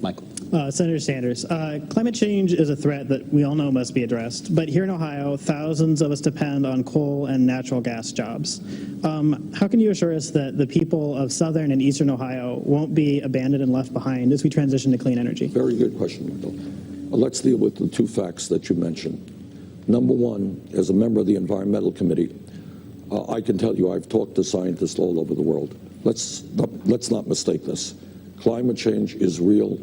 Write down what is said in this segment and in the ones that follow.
Michael. Senator Sanders, climate change is a threat that we all know must be addressed, but here in Ohio, thousands of us depend on coal and natural gas jobs. How can you assure us that the people of southern and eastern Ohio won't be abandoned and left behind as we transition to clean energy? Very good question, Michael. Let's deal with the two facts that you mentioned. Number one, as a member of the Environmental Committee, I can tell you I've talked to scientists all over the world. Let's not mistake this. Climate change is real.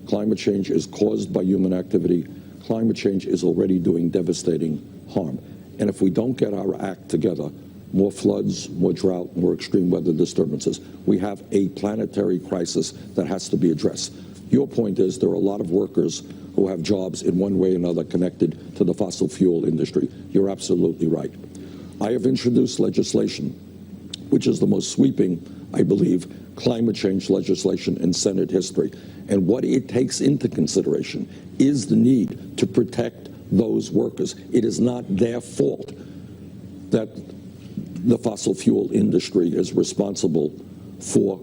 Climate change is caused by human activity. Climate change is already doing devastating harm. And if we don't get our act together, more floods, more drought, more extreme weather disturbances, we have a planetary crisis that has to be addressed. Your point is there are a lot of workers who have jobs in one way or another connected to the fossil fuel industry. You're absolutely right. I have introduced legislation, which is the most sweeping, I believe, climate change legislation in Senate history. And what it takes into consideration is the need to protect those workers. It is not their fault that the fossil fuel industry is responsible for,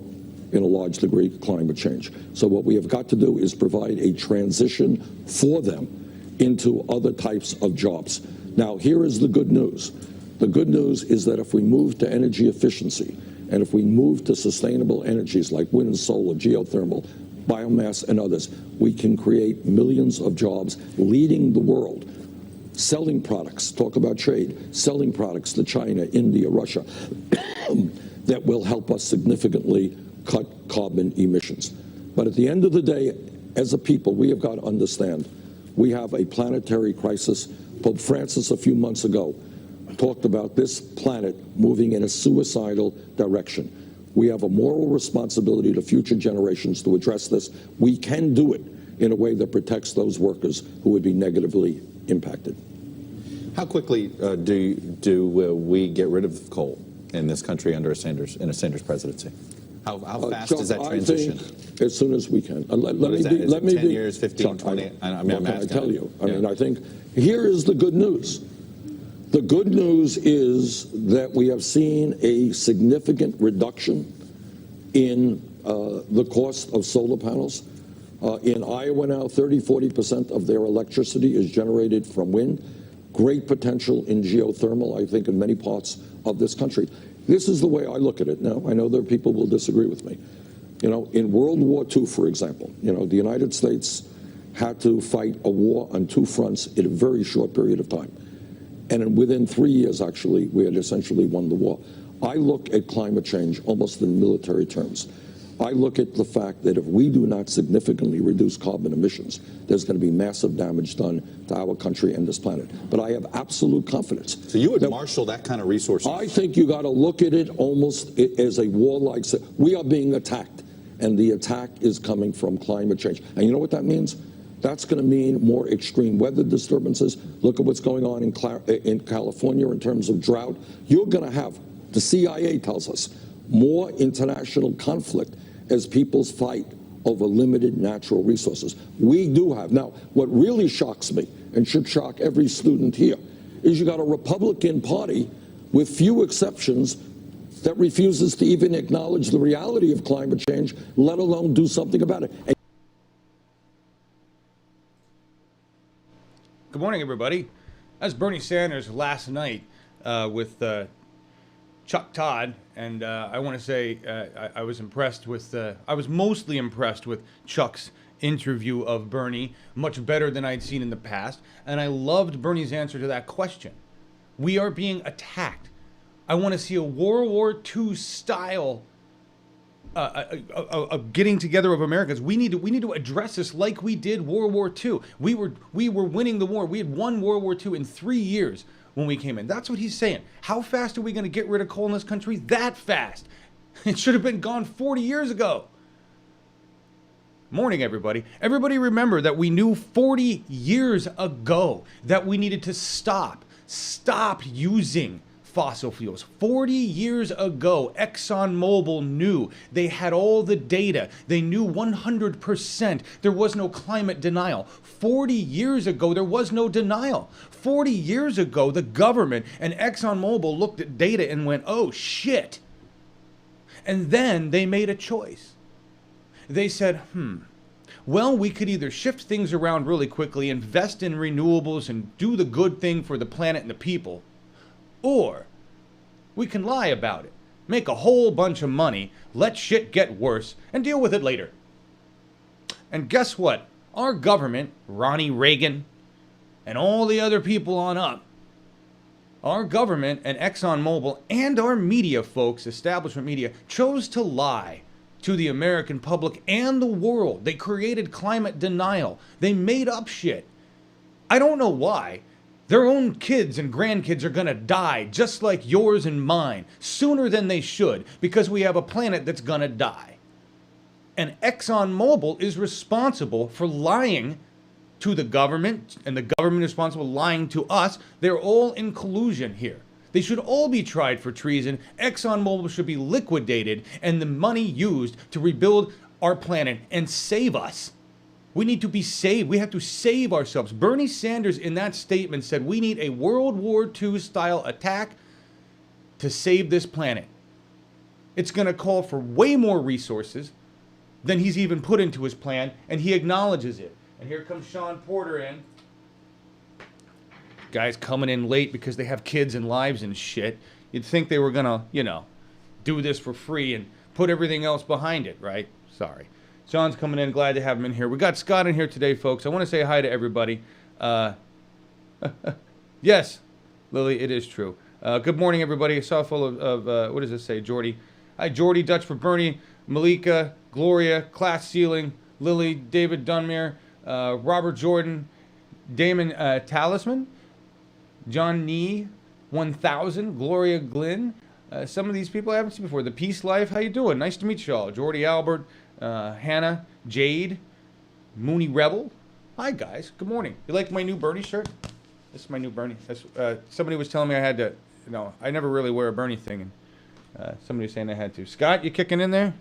in a large degree, climate change. So what we have got to do is provide a transition for them into other types of jobs. Now, here is the good news. The good news is that if we move to energy efficiency, and if we move to sustainable energies like wind and solar, geothermal, biomass, and others, we can create millions of jobs leading the world, selling products, talk about trade, selling products to China, India, Russia, that will help us significantly cut carbon emissions. But at the end of the day, as a people, we have got to understand we have a planetary crisis. Pope Francis, a few months ago, talked about this planet moving in a suicidal direction. We have a moral responsibility to future generations to address this. We can do it in a way that protects those workers who would be negatively impacted. How quickly do we get rid of coal in this country under a Sanders presidency? How fast is that transition? I think as soon as we can. Let me 10 years, 15, Chuck, 20? I tell you. I mean, I think here is the good news. The good news is that we have seen a significant reduction in the cost of solar panels. In Iowa now, 30–40% of their electricity is generated from wind. Great potential in geothermal, I think, in many parts of this country. This is the way I look at it. Now, I know there are people who will disagree with me. You know, in World War II, for example, you know, the United States had to fight a war on two fronts in a very short period of time. And within 3 years, actually, we had essentially won the war. I look at climate change almost in military terms. I look at the fact that if we do not significantly reduce carbon emissions, there's going to be massive damage done to our country and this planet. But I have absolute confidence. So you would marshal that kind of resources? I think you got to look at it almost as a warlike. We are being attacked, and the attack is coming from climate change. And you know what that means? That's going to mean more extreme weather disturbances. Look at what's going on in California in terms of drought. You're going to have, the CIA tells us, more international conflict as peoples fight over limited natural resources. We do have. Now, what really shocks me, and should shock every student here, is you got a Republican Party, with few exceptions, that refuses to even acknowledge the reality of climate change, let alone do something about it. Good morning, everybody. That's Bernie Sanders last night with Chuck Todd, and I want to say I was impressed with. I was mostly impressed with Chuck's interview of Bernie, much better than I'd seen in the past, and I loved Bernie's answer to that question. We are being attacked. I want to see a World War II style getting together of Americans. We need to address this like we did World War II. We were winning the war. We had won World War II in 3 years when we came in. That's what he's saying. How fast are we going to get rid of coal in this country? That fast. It should have been gone 40 years ago. Morning, everybody. Everybody remember that we knew 40 years ago that we needed to stop using fossil fuels. 40 years ago, ExxonMobil knew. They had all the data. They knew 100%. There was no climate denial. 40 years ago, there was no denial. 40 years ago, the government and ExxonMobil looked at data and went, oh, shit. And then they made a choice. They said, Well, we could either shift things around really quickly, invest in renewables, and do the good thing for the planet and the people, or we can lie about it, make a whole bunch of money, let shit get worse, and deal with it later. And guess what? Our government, Ronnie Reagan, and all the other people on up, our government and ExxonMobil and our media folks, establishment media, chose to lie to the American public and the world. They created climate denial. They made up shit. I don't know why. Their own kids and grandkids are going to die just like yours and mine sooner than they should because we have a planet that's going to die. And ExxonMobil is responsible for lying to the government, and the government is responsible for lying to us. They're all in collusion here. They should all be tried for treason. ExxonMobil should be liquidated and the money used to rebuild our planet and save us. We need to be saved. We have to save ourselves. Bernie Sanders in that statement said we need a World War II style attack to save this planet. It's going to call for way more resources than he's even put into his plan, and he acknowledges it. And here comes Sean Porter in. Guys coming in late because they have kids and lives and shit. You'd think they were gonna, do this for free and put everything else behind it, right? Sorry. Sean's coming in. Glad to have him in here. We got Scott in here today, folks. I want to say hi to everybody. Yes, Lily, it is true. Good morning, everybody. A saw full of what does this say, Jordy? Hi, Jordy. Dutch for Bernie. Malika, Gloria, Class Ceiling, Lily, David Dunmere, Robert Jordan, Damon Talisman, John Nee, 1000, Gloria Glynn. Some of these people I haven't seen before. The Peace Life, how you doing? Nice to meet you all. Jordy Albert, Hannah, Jade, Mooney Rebel. Hi, guys. Good morning. You like my new Bernie shirt? This is my new Bernie. Somebody was telling me I had to, I never really wear a Bernie thing. And somebody was saying I had to. Scott, you kicking in there?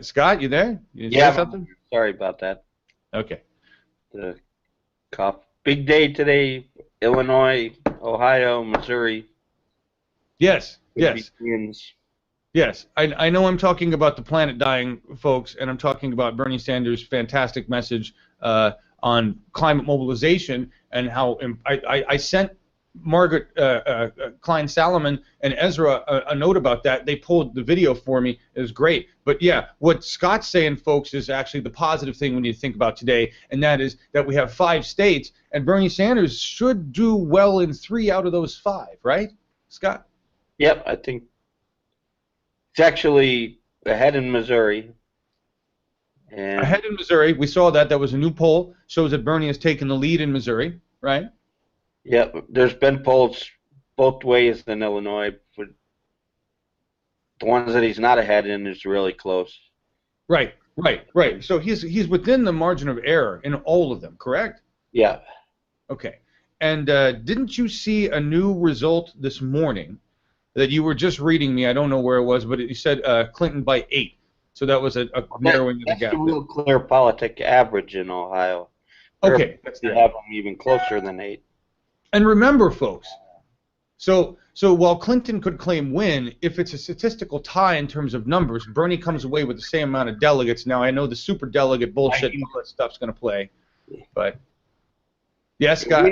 Scott, you there? You say something? Sorry about that. Okay. The cough. Big day today. Illinois, Ohio, Missouri. Yes. Yes. Wins. Yes. I know I'm talking about the planet dying, folks, and I'm talking about Bernie Sanders' fantastic message on climate mobilization and how I sent Margaret Klein Salomon and Ezra a note about that. They pulled the video for me. It was great. But yeah, what Scott's saying, folks, is actually the positive thing we need to think about today, and that is that we have 5 states, and Bernie Sanders should do well in 3 out of those 5, right, Scott? Yep, I think it's actually ahead in Missouri. And Ahead in Missouri, we saw that. That was a new poll. Shows that Bernie has taken the lead in Missouri, right? yeah, there's been polls both ways in Illinois, but the ones that he's not ahead in is really close. Right. So he's within the margin of error in all of them, correct? Yeah. Okay. And didn't you see a new result this morning that you were just reading me? I don't know where it was, but it said Clinton by 8. So that was a narrowing of the That's gap. a real clear politic average in Ohio. Okay. They have them even closer than 8. And remember, folks, so while Clinton could claim win, if it's a statistical tie in terms of numbers, Bernie comes away with the same amount of delegates. Now, I know the super delegate bullshit and all that stuff's going to play, but yes, Scott?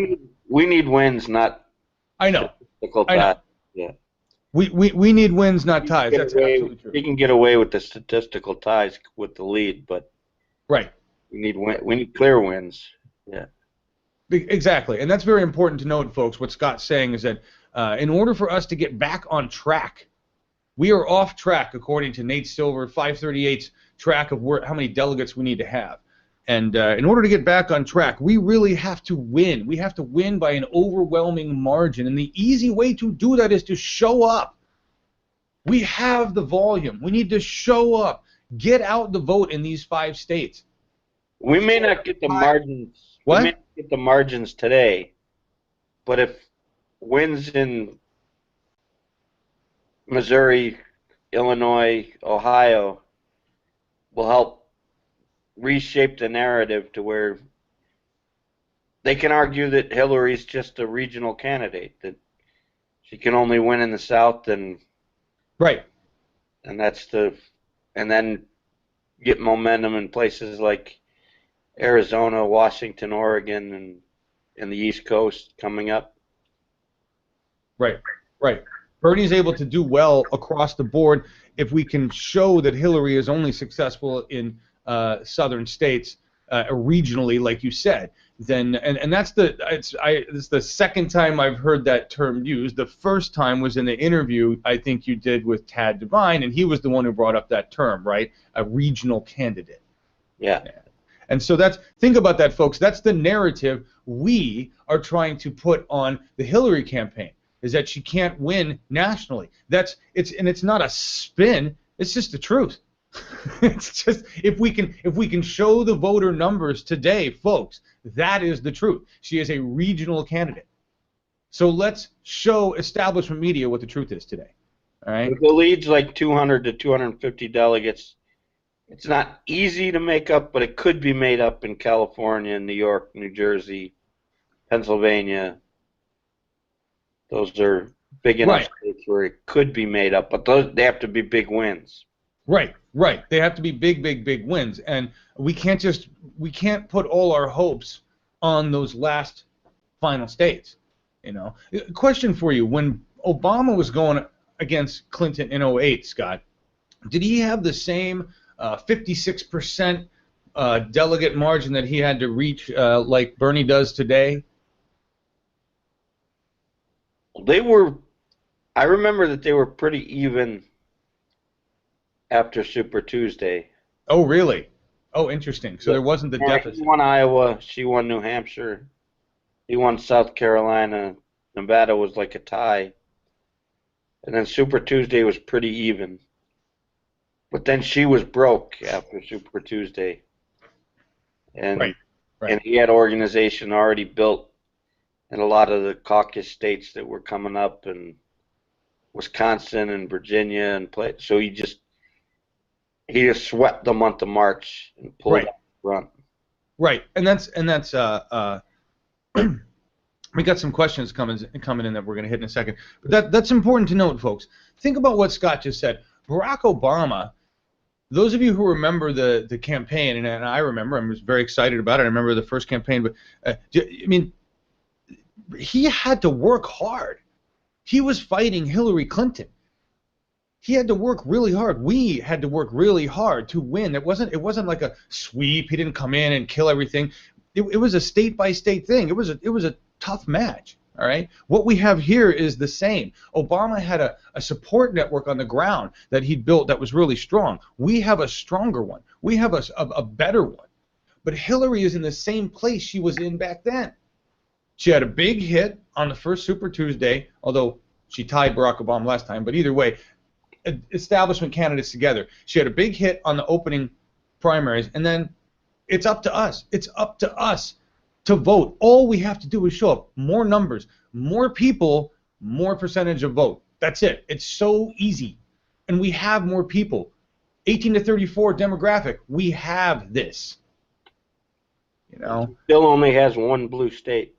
We need wins, not I know. statistical I know. ties. Yeah. We need wins, not ties. That's absolutely true. He can get away with the statistical ties with the lead, but Right. we need clear wins. Yeah. Exactly, and that's very important to note, folks. What Scott's saying is that in order for us to get back on track, we are off track according to Nate Silver, 538's track of how many delegates we need to have. And in order to get back on track, we really have to win. We have to win by an overwhelming margin, and the easy way to do that is to show up. We have the volume. We need to show up. Get out the vote in these 5 states. We may not get the margins. What? We may not get the margins today, but if wins in Missouri, Illinois, Ohio will help reshape the narrative to where they can argue that Hillary's just a regional candidate, that she can only win in the South and Right. and and then get momentum in places like Arizona, Washington, Oregon, and the East Coast coming up. Right. Right. Bernie's able to do well across the board if we can show that Hillary is only successful in southern states regionally, like you said. Then and that's it's the second time I've heard that term used. The first time was in the interview I think you did with Tad Devine, and he was the one who brought up that term, right? A regional candidate. Yeah. And so think about that, folks. That's the narrative we are trying to put on the Hillary campaign, is that she can't win nationally. It's not a spin. It's just the truth. It's just if we can show the voter numbers today, folks, that is the truth. She is a regional candidate. So let's show establishment media what the truth is today. All right. If the lead's like 200 to 250 delegates, it's not easy to make up, but it could be made up in California, New York, New Jersey, Pennsylvania. Those are big enough states where it could be made up, but they have to be big wins. Right. They have to be big wins, and we can't put all our hopes on those last final states. Question for you: when Obama was going against Clinton in 2008, Scott, did he have the same 56% delegate margin that he had to reach like Bernie does today? I remember that they were pretty even after Super Tuesday. Oh, really? Oh, interesting. So there wasn't the deficit. He won Iowa. She won New Hampshire. He won South Carolina. Nevada was like a tie. And then Super Tuesday was pretty even. But then she was broke after Super Tuesday. And and he had organization already built in a lot of the caucus states that were coming up, and Wisconsin and Virginia, so he just swept the month of March and pulled up the front. Right, and that's we got some questions coming in that we're going to hit in a second. But that's important to note, folks. Think about what Scott just said. Barack Obama. Those of you who remember the campaign, and I remember, I was very excited about it. I remember the first campaign, but I mean, he had to work hard. He was fighting Hillary Clinton. He had to work really hard. We had to work really hard to win. It wasn't like a sweep. He didn't come in and kill everything. It was a state by state thing. It was a tough match. All right. What we have here is the same. Obama had a support network on the ground that he built that was really strong. We have a stronger one. We have a better one. But Hillary is in the same place she was in back then. She had a big hit on the first Super Tuesday, although she tied Barack Obama last time. But either way, establishment candidates together. She had a big hit on the opening primaries, and then it's up to us. It's up to us to vote. All we have to do is show up. More numbers, more people, more percentage of vote. That's it. It's so easy. And we have more people. 18 to 34 demographic. We have this. Still only has one blue state.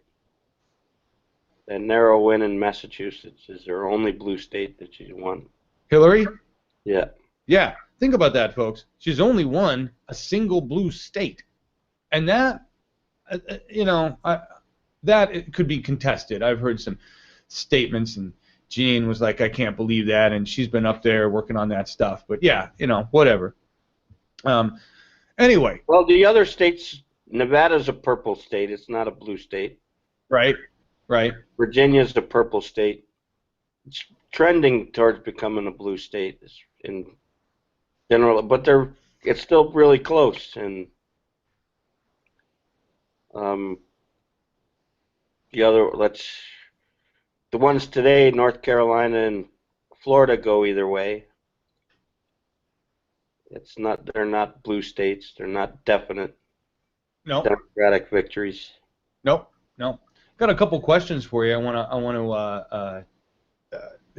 That narrow win in Massachusetts is her only blue state that she's won. Hillary? Yeah. Yeah. Think about that, folks. She's only won a single blue state. And that, that it could be contested. I've heard some statements, and Jean was like, I can't believe that, and she's been up there working on that stuff. But yeah, whatever. Anyway. Well, the other states, Nevada's a purple state. It's not a blue state. Right. Virginia's a purple state. It's trending towards becoming a blue state in general, but it's still really close. And the ones today, North Carolina and Florida, go either way. They're not blue states. They're not definite Democratic victories. Nope. Got a couple questions for you. I want to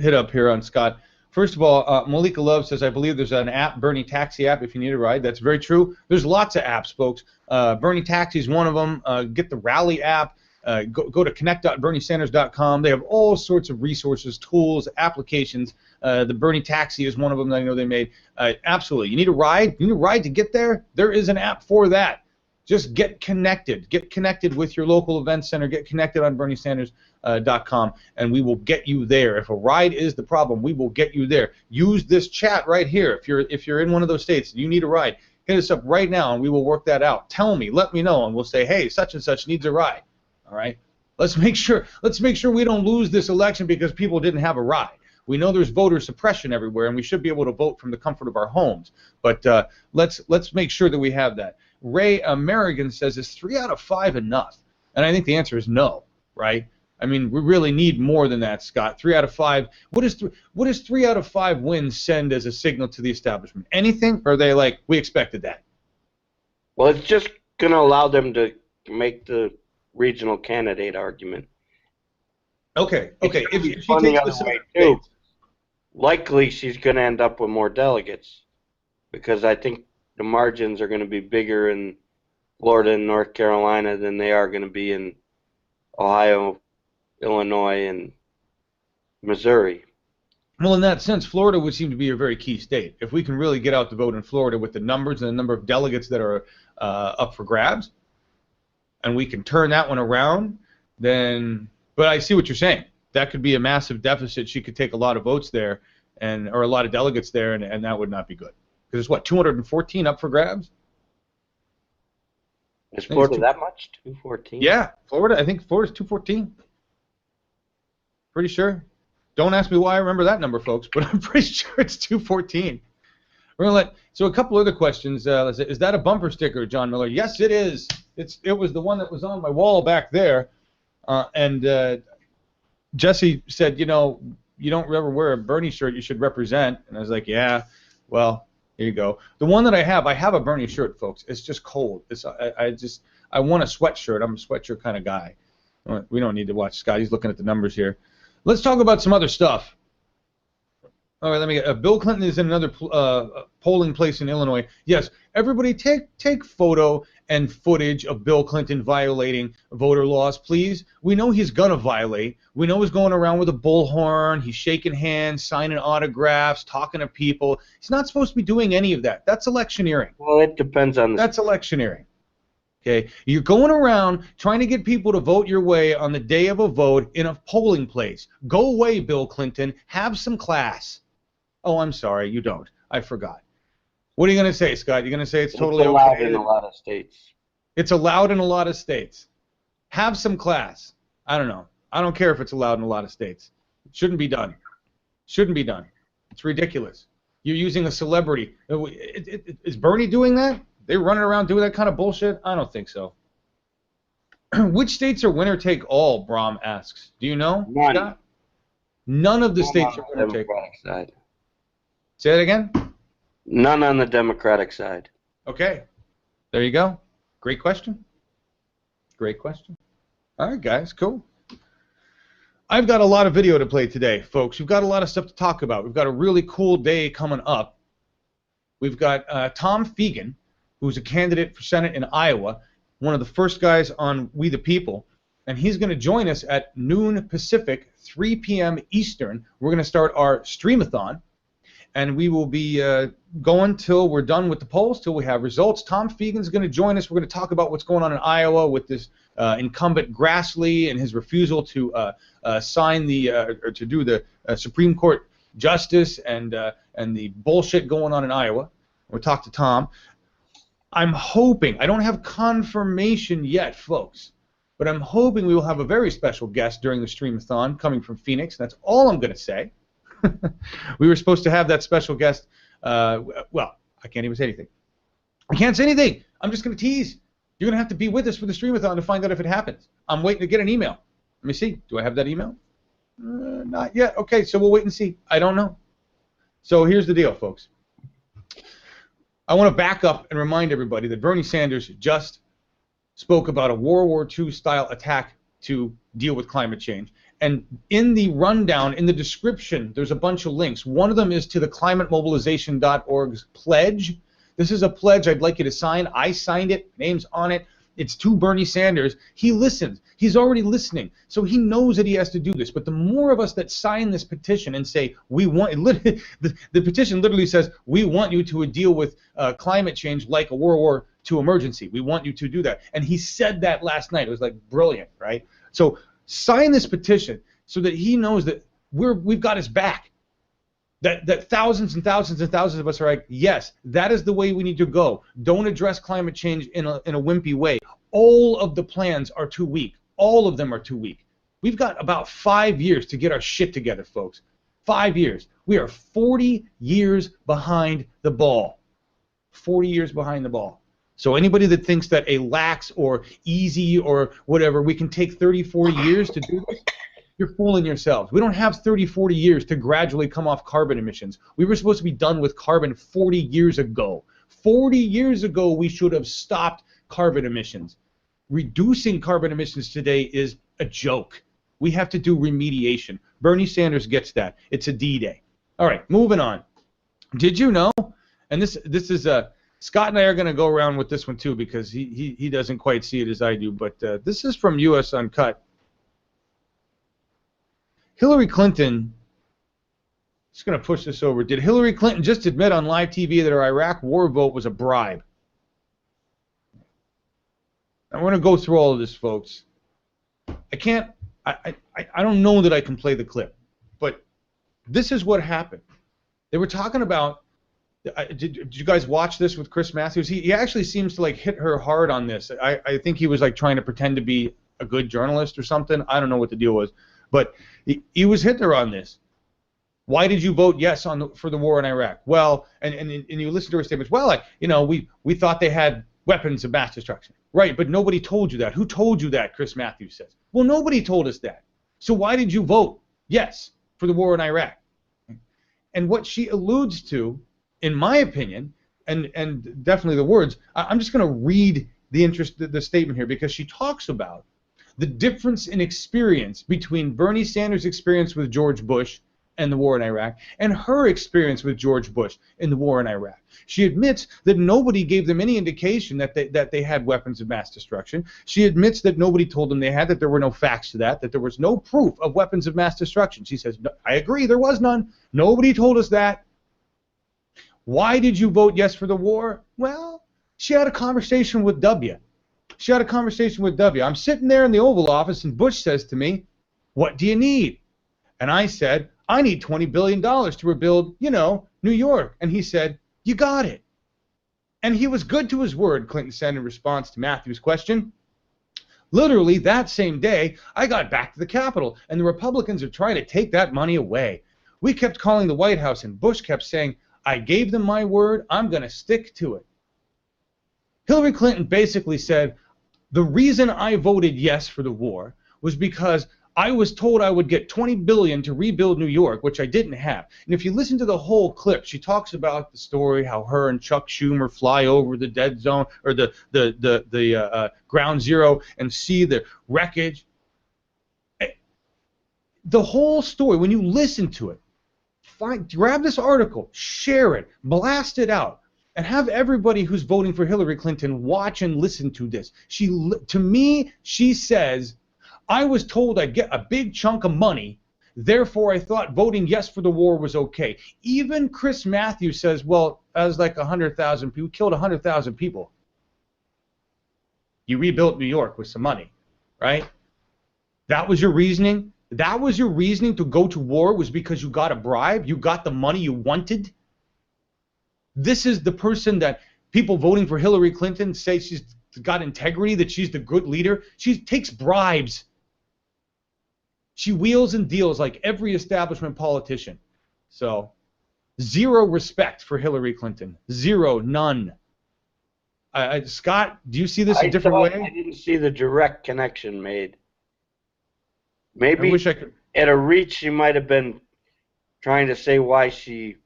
hit up here on Scott. First of all, Malika Love says, I believe there's an app, Bernie Taxi app, if you need a ride. That's very true. There's lots of apps, folks. Bernie Taxi is one of them. Get the Rally app. Go to connect.berniesanders.com. They have all sorts of resources, tools, applications. The Bernie Taxi is one of them that I know they made. Absolutely. You need a ride? You need a ride to get there? There is an app for that. Just get connected. Get connected with your local event center. Get connected on berniesanders.com, and we will get you there. If a ride is the problem, we will get you there. Use this chat right here. If you're in one of those states, you need a ride. Hit us up right now, and we will work that out. Tell me, let me know, and we'll say, hey, such and such needs a ride. All right. Let's make sure we don't lose this election because people didn't have a ride. We know there's voter suppression everywhere, and we should be able to vote from the comfort of our homes. But let's make sure that we have that. Ray American says, is 3 out of 5 enough? And I think the answer is no, right? I mean, we really need more than that, Scott. 3 out of 5. What does 3 out of 5 wins send as a signal to the establishment? Anything? Or are they like, we expected that? Well, it's just going to allow them to make the regional candidate argument. Okay. If she takes the way too, likely she's going to end up with more delegates because I think the margins are going to be bigger in Florida and North Carolina than they are going to be in Ohio, Illinois, and Missouri. Well, in that sense, Florida would seem to be a very key state. If we can really get out the vote in Florida with the numbers and the number of delegates that are up for grabs, and we can turn that one around, then. But I see what you're saying. That could be a massive deficit. She could take a lot of votes there, or a lot of delegates there, and that would not be good. Because it's what, 214 up for grabs? Is Florida that much? 214? Yeah, Florida. I think Florida's 214. Pretty sure. Don't ask me why I remember that number, folks, but I'm pretty sure it's 214. We're gonna so a couple other questions. Is that a bumper sticker, John Miller? Yes, it is. It was the one that was on my wall back there. And Jesse said, you know, you don't ever wear a Bernie shirt, you should represent. And I was like, yeah, well, here you go. The one that I have a Bernie shirt, folks. It's just cold. I want a sweatshirt. I'm a sweatshirt kind of guy. We don't need to watch Scott. He's looking at the numbers here. Let's talk about some other stuff. All right, let me get. Bill Clinton is in another polling place in Illinois. Yes, everybody take photo and footage of Bill Clinton violating voter laws, please. We know he's going to violate. We know he's going around with a bullhorn. He's shaking hands, signing autographs, talking to people. He's not supposed to be doing any of that. That's electioneering. Well, it depends on the... That's electioneering. Okay, you're going around trying to get people to vote your way on the day of a vote in a polling place. Go away, Bill Clinton. Have some class. Oh, I'm sorry, you don't. I forgot. What are you going to say, Scott? You're going to say it's totally okay? It's allowed in a lot of states. It's allowed in a lot of states. Have some class. I don't know. I don't care if it's allowed in a lot of states. It shouldn't be done. Shouldn't be done. It's ridiculous. You're using a celebrity. Is Bernie doing that? They're running around doing that kind of bullshit? I don't think so. Which states are winner take all, Brom asks. Do you know, None. Scott? None of the states are winner take all. Side. Say that again? None on the Democratic side. Okay. There you go. Great question. Great question. All right, guys, cool. I've got a lot of video to play today, folks. We've got a lot of stuff to talk about. We've got a really cool day coming up. We've got Tom Fegan, who's a candidate for Senate in Iowa, one of the first guys on We the People, and he's going to join us at noon Pacific, 3 p.m. Eastern. We're going to start our streamathon, and we will be going till we're done with the polls, till we have results. Tom Fegan's going to join us. We're going to talk about what's going on in Iowa with this incumbent Grassley and his refusal to sign the or to do the Supreme Court justice and the bullshit going on in Iowa. We'll talk to Tom. I'm hoping, I don't have confirmation yet, folks, but I'm hoping we will have a very special guest during the streamathon coming from Phoenix. That's all I'm going to say. We were supposed to have that special guest. Well, I can't even say anything. I can't say anything. I'm just going to tease. You're going to have to be with us for the streamathon to find out if it happens. I'm waiting to get an email. Let me see. Do I have that email? Not yet. Okay, so we'll wait and see. I don't know. So here's the deal, folks. I want to back up and remind everybody that Bernie Sanders just spoke about a World War II style attack to deal with climate change. And in the rundown, in the description, there's a bunch of links. One of them is to the climatemobilization.org's pledge. This is a pledge I'd like you to sign. I signed it. Name's on it. it's to Bernie Sanders, he listens. He's already listening. So he knows that he has to do this. But the more of us that sign this petition and say, we want, the petition literally says, we want you to deal with climate change like a World War II emergency. We want you to do that. And he said that last night. It was like brilliant, right? So sign this petition so that he knows that we've got his back. That thousands and thousands and thousands of us are like, yes, that is the way we need to go. Don't address climate change in a wimpy way. All of the plans are too weak. All of them are too weak. We've got about 5 years to get our shit together, folks. 5 years. We are 40 years behind the ball. 40 years behind the ball. So anybody that thinks that a lax or easy or whatever, we can take 30, 40 years to do this, you're fooling yourselves. We don't have 30, 40 years to gradually come off carbon emissions. We were supposed to be done with carbon 40 years ago. 40 years ago, we should have stopped carbon emissions. Reducing carbon emissions today is a joke. We have to do remediation. Bernie Sanders gets that. It's a D-Day. All right, moving on. Did you know, and this is Scott and I are going to go around with this one too because he doesn't quite see it as I do, but this is from U.S. Uncut. Hillary Clinton, just going to push this over. Did Hillary Clinton just admit on live TV that her Iraq war vote was a bribe? I want to go through all of this, folks. I don't know that I can play the clip, but this is what happened. They were talking about, did you guys watch this with Chris Matthews? He actually seems to like hit her hard on this. I think he was like trying to pretend to be a good journalist or something. I don't know what the deal was. But he was hitting her on this. Why did you vote yes for the war in Iraq? Well, and you listen to her statements. Well, we thought they had weapons of mass destruction. Right, but nobody told you that. Who told you that, Chris Matthews says. Well, nobody told us that. So why did you vote yes for the war in Iraq? And what she alludes to, in my opinion, and definitely the words, I'm just going to read the statement here because she talks about the difference in experience between Bernie Sanders' experience with George Bush and the war in Iraq and her experience with George Bush in the war in Iraq. She admits that nobody gave them any indication that they had weapons of mass destruction. She admits that nobody told them they had, that there were no facts to that there was no proof of weapons of mass destruction. She says, no, I agree, there was none. Nobody told us that. Why did you vote yes for the war? Well, she had a conversation with W. She had a conversation with W. I'm sitting there in the Oval Office, and Bush says to me, what do you need? And I said, I need $20 billion to rebuild, New York. And he said, you got it. And he was good to his word, Clinton said in response to Matthew's question. Literally, that same day, I got back to the Capitol, and the Republicans are trying to take that money away. We kept calling the White House, and Bush kept saying, I gave them my word, I'm going to stick to it. Hillary Clinton basically said, the reason I voted yes for the war was because I was told I would get $20 billion to rebuild New York, which I didn't have. And if you listen to the whole clip, she talks about the story how her and Chuck Schumer fly over the dead zone or the ground zero and see the wreckage. The whole story, when you listen to it, grab this article, share it, blast it out, and have everybody who's voting for Hillary Clinton watch and listen to this. To me, she says, I was told I'd get a big chunk of money, therefore I thought voting yes for the war was okay. Even Chris Matthews says, well, that was like 100,000 people, killed 100,000 people. You rebuilt New York with some money, right? That was your reasoning? That was your reasoning to go to war, was because you got a bribe? You got the money you wanted? This is the person that people voting for Hillary Clinton say she's got integrity, that she's the good leader. She takes bribes. She wheels and deals like every establishment politician. So, zero respect for Hillary Clinton. Zero, none. Scott, do you see this a different way? I didn't see the direct connection made. Maybe I wish I could. At a reach, she might have been trying to say why she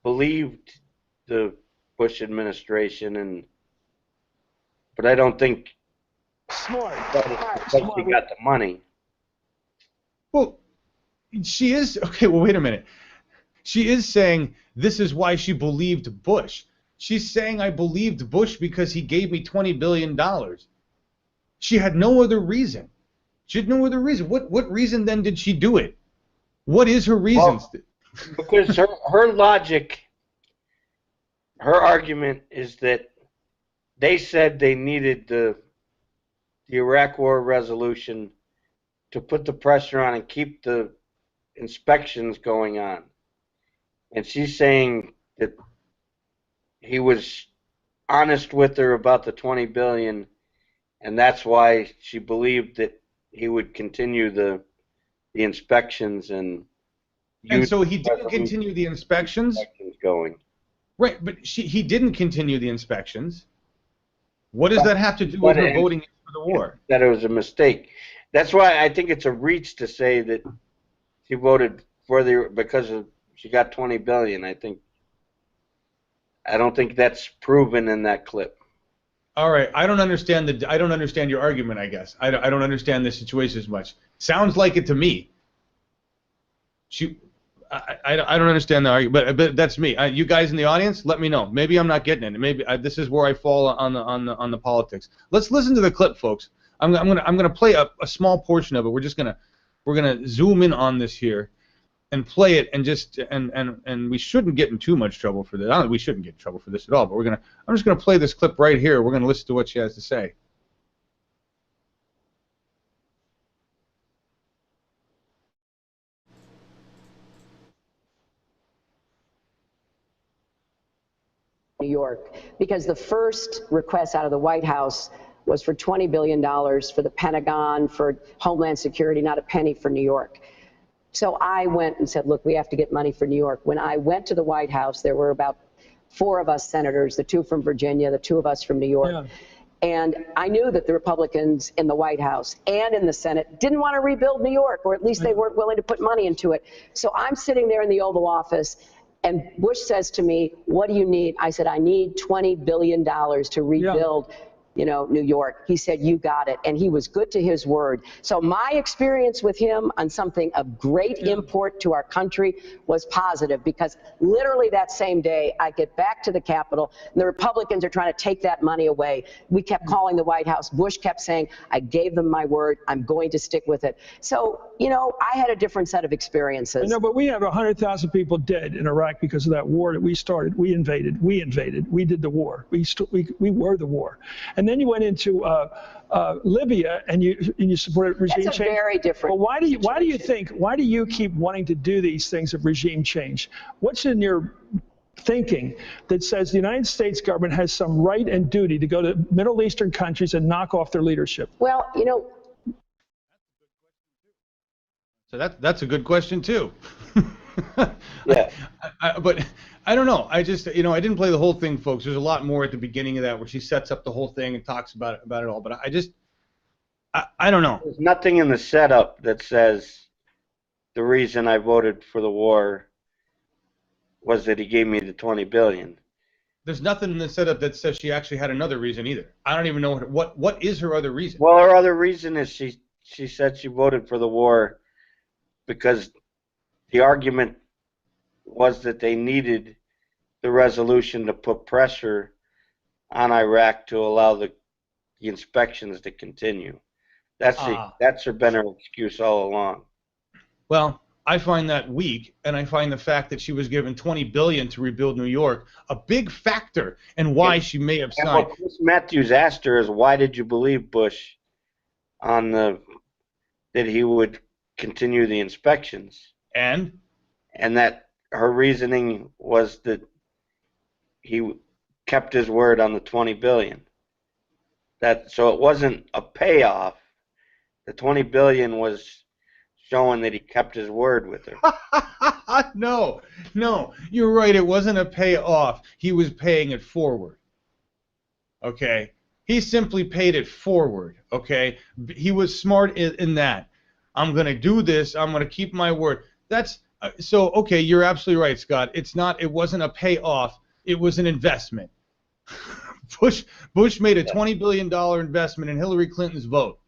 believed the Bush administration, but I don't think she got the money. Well, she is, okay, well, wait a minute. She is saying this is why she believed Bush. She's saying I believed Bush because he gave me $20 billion. She had no other reason. She had no other reason. What reason then did she do it? What is her reasons? Well, because her logic, her argument is that they said they needed the Iraq War resolution to put the pressure on and keep the inspections going on. And she's saying that he was honest with her about the 20 billion, and that's why she believed that he would continue the inspections and so he didn't continue the inspections going. Right, but he didn't continue the inspections. What does that have to do with her voting for the war? That it was a mistake. That's why I think it's a reach to say that she voted for because she got 20 billion. I don't think that's proven in that clip. All right, I don't understand your argument. I guess I don't understand the situation as much. Sounds like it to me. I don't understand the argument, but that's me. You guys in the audience, let me know. Maybe I'm not getting it. Maybe this is where I fall on the politics. Let's listen to the clip, folks. I'm gonna play a small portion of it. We're gonna zoom in on this here, and play it, and we shouldn't get in too much trouble for this. I don't think we shouldn't get in trouble for this at all. But I'm just gonna play this clip right here. We're gonna listen to what she has to say. New York, because the first request out of the White House was for $20 billion for the Pentagon, for Homeland Security, not a penny for New York. So I went and said, look, we have to get money for New York. When I went to the White House, there were about 4 of us senators, the 2 from Virginia, the 2 of us from New York. Yeah. And I knew that the Republicans in the White House and in the Senate didn't want to rebuild New York, or at least they weren't willing to put money into it. So I'm sitting there in the Oval Office, and Bush says to me, what do you need? I said, I need $20 billion to rebuild New York. He said, you got it. And he was good to his word. So my experience with him on something of great import to our country was positive, because literally that same day I get back to the Capitol and the Republicans are trying to take that money away. We kept calling the White House. Bush kept saying, I gave them my word. I'm going to stick with it. So, I had a different set of experiences. No, but we have 100,000 people dead in Iraq because of that war that we started. We invaded. We did the war. We were the war. And then you went into Libya and you supported regime change. That's a very different. Well, why do you keep wanting to do these things of regime change? What's in your thinking that says the United States government has some right and duty to go to Middle Eastern countries and knock off their leadership? Well, So that's a good question too. Yeah. But I don't know. I just I didn't play the whole thing, folks. There's a lot more at the beginning of that where she sets up the whole thing and talks about it all. But I don't know. There's nothing in the setup that says the reason I voted for the war was that he gave me the 20 billion. There's nothing in the setup that says she actually had another reason either. I don't even know what is her other reason. Well, her other reason is she said she voted for the war because the argument was that they needed the resolution to put pressure on Iraq to allow the inspections to continue. That's her better excuse all along. Well, I find that weak, and I find the fact that she was given $20 billion to rebuild New York a big factor in why she may have signed. What Chris Matthews asked her is, why did you believe Bush on that he would continue the inspections? And that her reasoning was that he kept his word on the 20 billion. So it wasn't a payoff. The 20 billion was showing that he kept his word with her. No, you're right. It wasn't a payoff. He was paying it forward. Okay? He simply paid it forward. Okay? He was smart in that. I'm going to do this. I'm going to keep my word. So, okay, you're absolutely right, Scott. It wasn't a payoff. It was an investment. Bush made a $20 billion investment in Hillary Clinton's vote.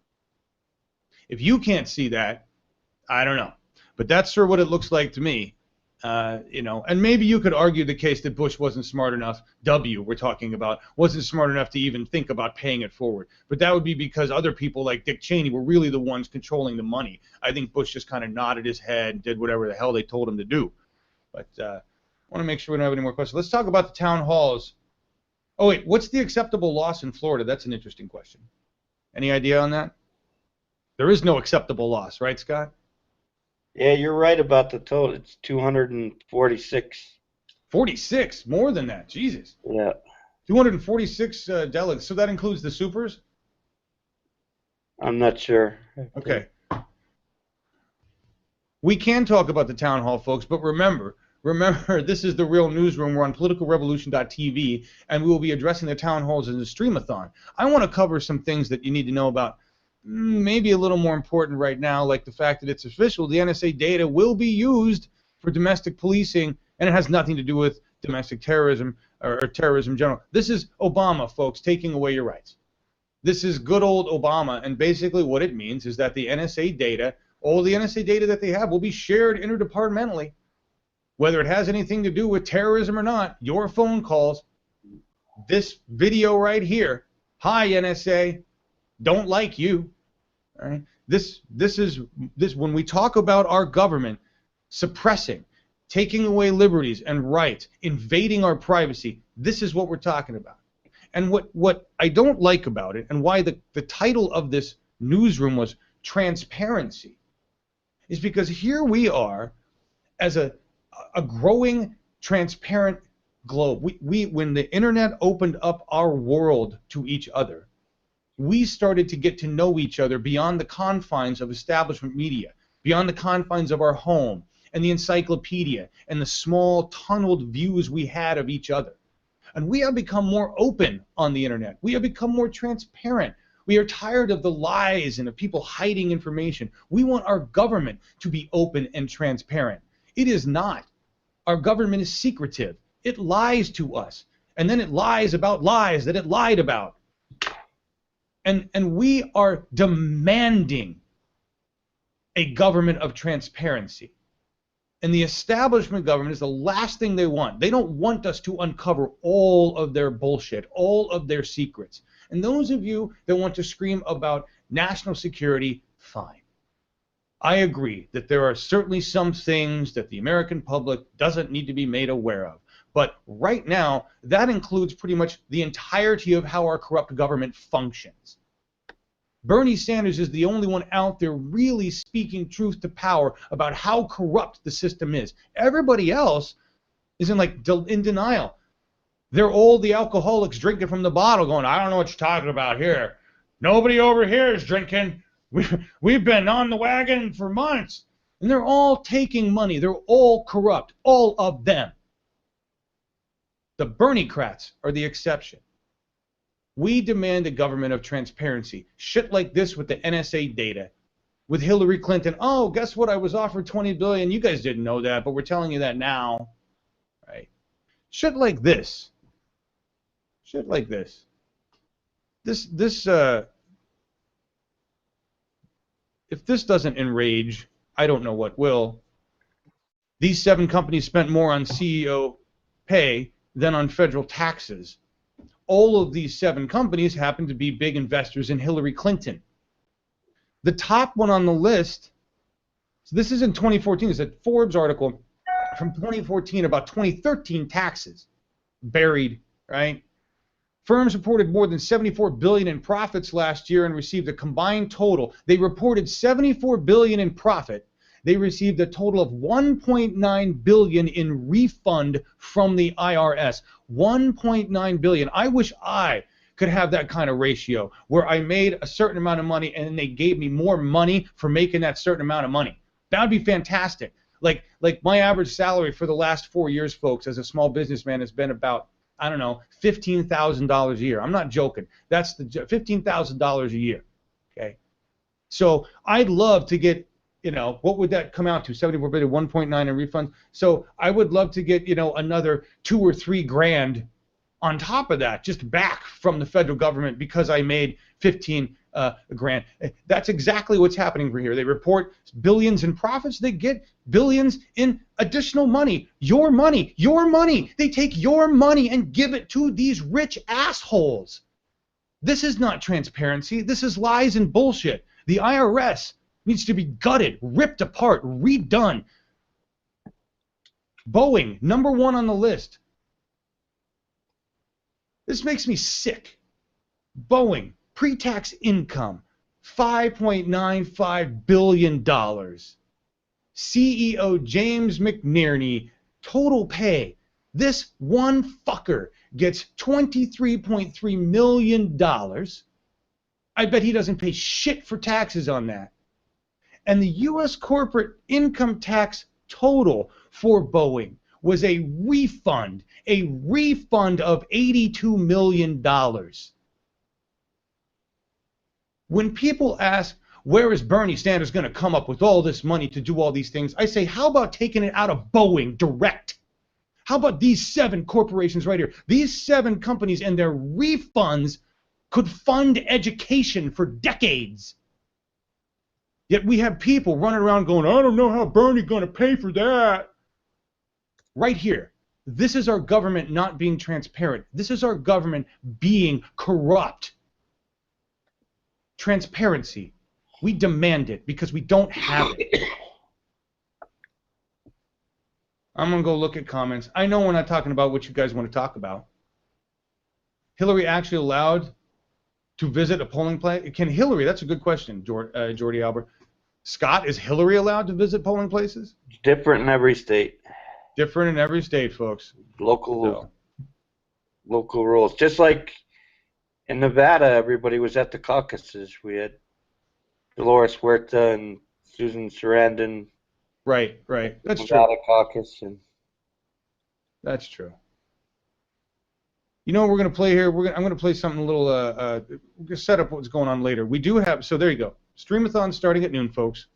If you can't see that, I don't know. But that's sure what it looks like to me. And maybe you could argue the case that Bush wasn't smart enough, we're talking about, wasn't smart enough to even think about paying it forward. But that would be because other people like Dick Cheney were really the ones controlling the money. I think Bush just kind of nodded his head and did whatever the hell they told him to do. But I want to make sure we don't have any more questions. Let's talk about the town halls. Oh, wait, what's the acceptable loss in Florida? That's an interesting question. Any idea on that? There is no acceptable loss, right, Scott? Yeah, you're right about the total. It's 246. 46, more than that. Jesus. Yeah. 246 delegates. So that includes the supers? I'm not sure. Okay. We can talk about the town hall, folks, but remember, this is the real newsroom. We're on politicalrevolution.tv, and we will be addressing the town halls in the streamathon. I want to cover some things that you need to know about, maybe a little more important right now, like the fact that it's official. The NSA data will be used for domestic policing, and it has nothing to do with domestic terrorism or terrorism in general. This is Obama, folks, taking away your rights. This is good old Obama, and basically what it means is that the NSA data, all the NSA data that they have, will be shared interdepartmentally. Whether it has anything to do with terrorism or not, your phone calls, this video right here, hi NSA, don't like you. All right? This when we talk about our government suppressing, taking away liberties and rights, invading our privacy, this is what we're talking about. And what I don't like about it, and why the title of this newsroom was Transparency, is because here we are as a growing, transparent globe. We when the internet opened up our world to each other, we started to get to know each other beyond the confines of establishment media, beyond the confines of our home and the encyclopedia and the small tunneled views we had of each other. And we have become more open on the internet. We have become more transparent. We are tired of the lies and of people hiding information. We want our government to be open and transparent. It is not. Our government is secretive. It lies to us. And then it lies about lies that it lied about. And we are demanding a government of transparency. And the establishment government is the last thing they want. They don't want us to uncover all of their bullshit, all of their secrets. And those of you that want to scream about national security, fine. I agree that there are certainly some things that the American public doesn't need to be made aware of. But right now, that includes pretty much the entirety of how our corrupt government functions. Bernie Sanders is the only one out there really speaking truth to power about how corrupt the system is. Everybody else is in denial. They're all the alcoholics drinking from the bottle going, I don't know what you're talking about here. Nobody over here is drinking. We've been on the wagon for months. And they're all taking money. They're all corrupt, all of them. The Bernie-crats are the exception. We demand a government of transparency. Shit like this with the NSA data. With Hillary Clinton, oh, guess what? I was offered $20 billion. You guys didn't know that, but we're telling you that now. Right? Shit like this. Shit like this. If this doesn't enrage, I don't know what will. These 7 companies spent more on CEO pay than on federal taxes. All of these 7 companies happen to be big investors in Hillary Clinton. The top one on the list, so this is in 2014, it's a Forbes article from 2014 about 2013 taxes buried, right? Firms reported more than $74 billion in profits last year and received a combined total. They reported $74 billion in profit. They received a total of $1.9 billion in refund from the IRS. $1.9 billion. I wish I could have that kind of ratio where I made a certain amount of money and they gave me more money for making that certain amount of money. That would be fantastic. Like my average salary for the last 4 years, folks, as a small businessman has been about, I don't know, $15,000 a year. I'm not joking. That's the $15,000 a year. Okay. So I'd love to get, what would that come out to? 74 billion, 1.9 in refunds. So I would love to get, another $2 or $3 grand on top of that, just back from the federal government because I made 15 grand. That's exactly what's happening over here. They report billions in profits. They get billions in additional money. Your money, your money. They take your money and give it to these rich assholes. This is not transparency. This is lies and bullshit. The IRS needs to be gutted, ripped apart, redone. Boeing, number one on the list. This makes me sick. Boeing, pre-tax income, $5.95 billion. CEO James McNerney, total pay. This one fucker gets $23.3 million. I bet he doesn't pay shit for taxes on that. And the U.S. corporate income tax total for Boeing was a refund of $82 million. When people ask, where is Bernie Sanders going to come up with all this money to do all these things, I say, how about taking it out of Boeing direct? How about these 7 corporations right here? These 7 companies and their refunds could fund education for decades. Yet we have people running around going, I don't know how Bernie's going to pay for that. Right here. This is our government not being transparent. This is our government being corrupt. Transparency. We demand it because we don't have it. I'm going to go look at comments. I know we're not talking about what you guys want to talk about. Hillary actually allowed to visit a polling place? Can Hillary, that's a good question, Jordy Albert. Scott, is Hillary allowed to visit polling places? Different in every state. Different in every state, folks. Local rules. Just like in Nevada, everybody was at the caucuses. We had Dolores Huerta and Susan Sarandon. Right. That's Nevada true. caucus. And that's true. You know what we're going to play here? I'm going to play something a little, we're going to set up what's going on later. We do have, so there you go. Streamathon starting at noon, folks.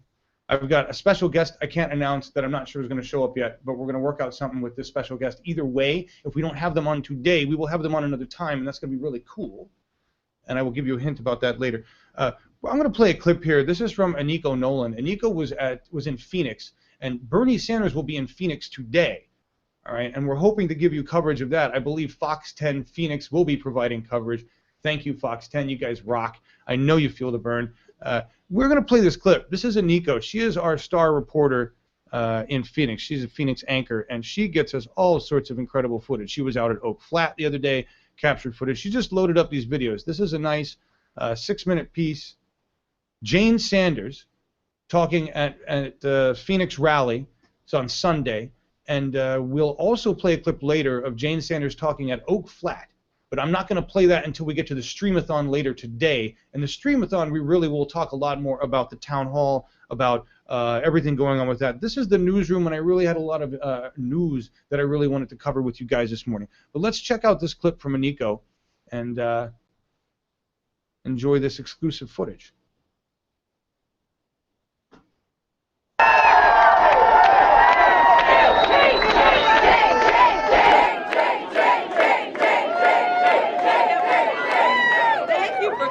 I've got a special guest I can't announce that I'm not sure is going to show up yet, but we're going to work out something with this special guest. Either way, if we don't have them on today, we will have them on another time, and that's going to be really cool. And I will give you a hint about that later. I'm going to play a clip here. This is from Aniko Nolan. Aniko was in Phoenix, and Bernie Sanders will be in Phoenix today. All right, and we're hoping to give you coverage of that. I believe Fox 10 Phoenix will be providing coverage. Thank you, Fox 10. You guys rock. I know you feel the burn. We're going to play this clip. This is Aniko. She is our star reporter in Phoenix. She's a Phoenix anchor, and she gets us all sorts of incredible footage. She was out at Oak Flat the other day, captured footage. She just loaded up these videos. This is a nice 6-minute piece. Jane Sanders talking at the Phoenix rally. It's on Sunday. And we'll also play a clip later of Jane Sanders talking at Oak Flat. But I'm not going to play that until we get to the Streamathon later today. And the Streamathon, we really will talk a lot more about the town hall, about everything going on with that. This is the newsroom, and I really had a lot of news that I really wanted to cover with you guys this morning. But let's check out this clip from Aniko and enjoy this exclusive footage.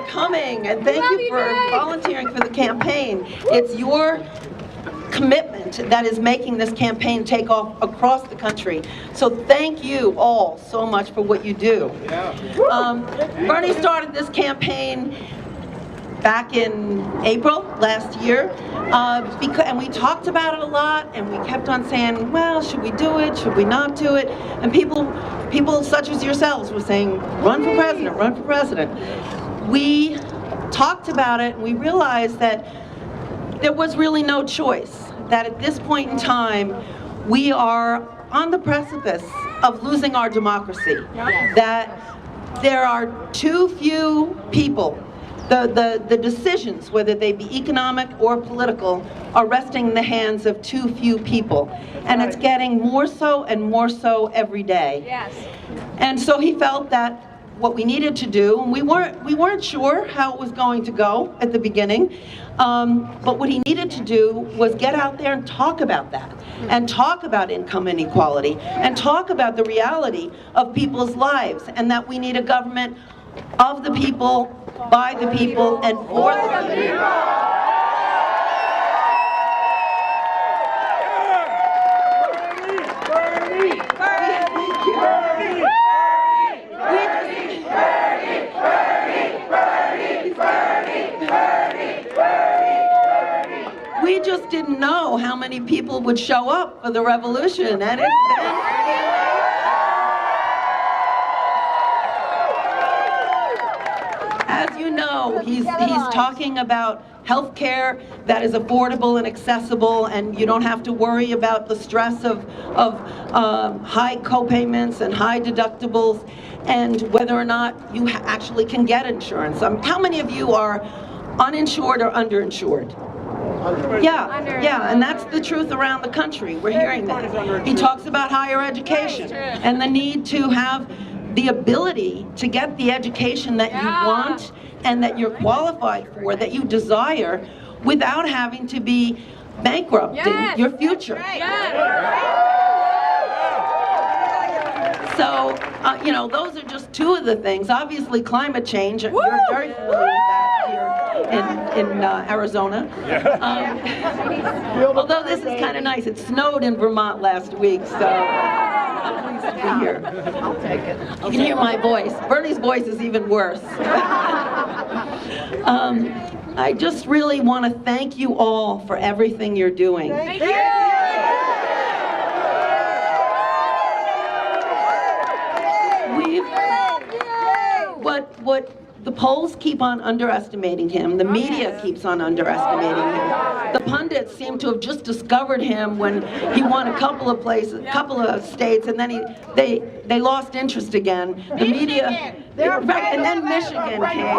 Coming, and thank you for volunteering for the campaign. It's your commitment that is making this campaign take off across the country. So thank you all so much for what you do. Bernie started this campaign back in April last year, and we talked about it a lot, and we kept on saying, well, should we do it, should we not do it? And people such as yourselves were saying, run for president, run for president. We talked about it, and we realized that there was really no choice, that at this point in time, we are on the precipice of losing our democracy, that there are too few people. The decisions, whether they be economic or political, are resting in the hands of too few people. And it's getting more so and more so every day. Yes. And so he felt that what we needed to do, and we weren't sure how it was going to go at the beginning, but what he needed to do was get out there and talk about that, and talk about income inequality, and talk about the reality of people's lives, and that we need a government of the people, by the people, and for the people. We just didn't know how many people would show up for the revolution, and it's been as you know, he's talking about health care that is affordable and accessible, and you don't have to worry about the stress of high co-payments and high deductibles, and whether or not you actually can get insurance. How many of you are uninsured or underinsured? Yeah, and that's the truth around the country. We're hearing that. He talks about higher education and the need to have the ability to get the education that you want and that you're qualified for, that you desire, without having to be bankrupting your future. So, you know, those are just two of the things. Obviously, climate change, you're very familiar with that here in Arizona. Although this is kind of nice. It snowed in Vermont last week, so I'm pleased to be here. I'll take it. You can hear my voice. Bernie's voice is even worse. I just really want to thank you all for everything you're doing. Thank you. What the polls keep on underestimating him, the media keeps on underestimating him. The pundits seem to have just discovered him when he won a couple of places, couple of states, and then they lost interest again. The media, right, and then Michigan came.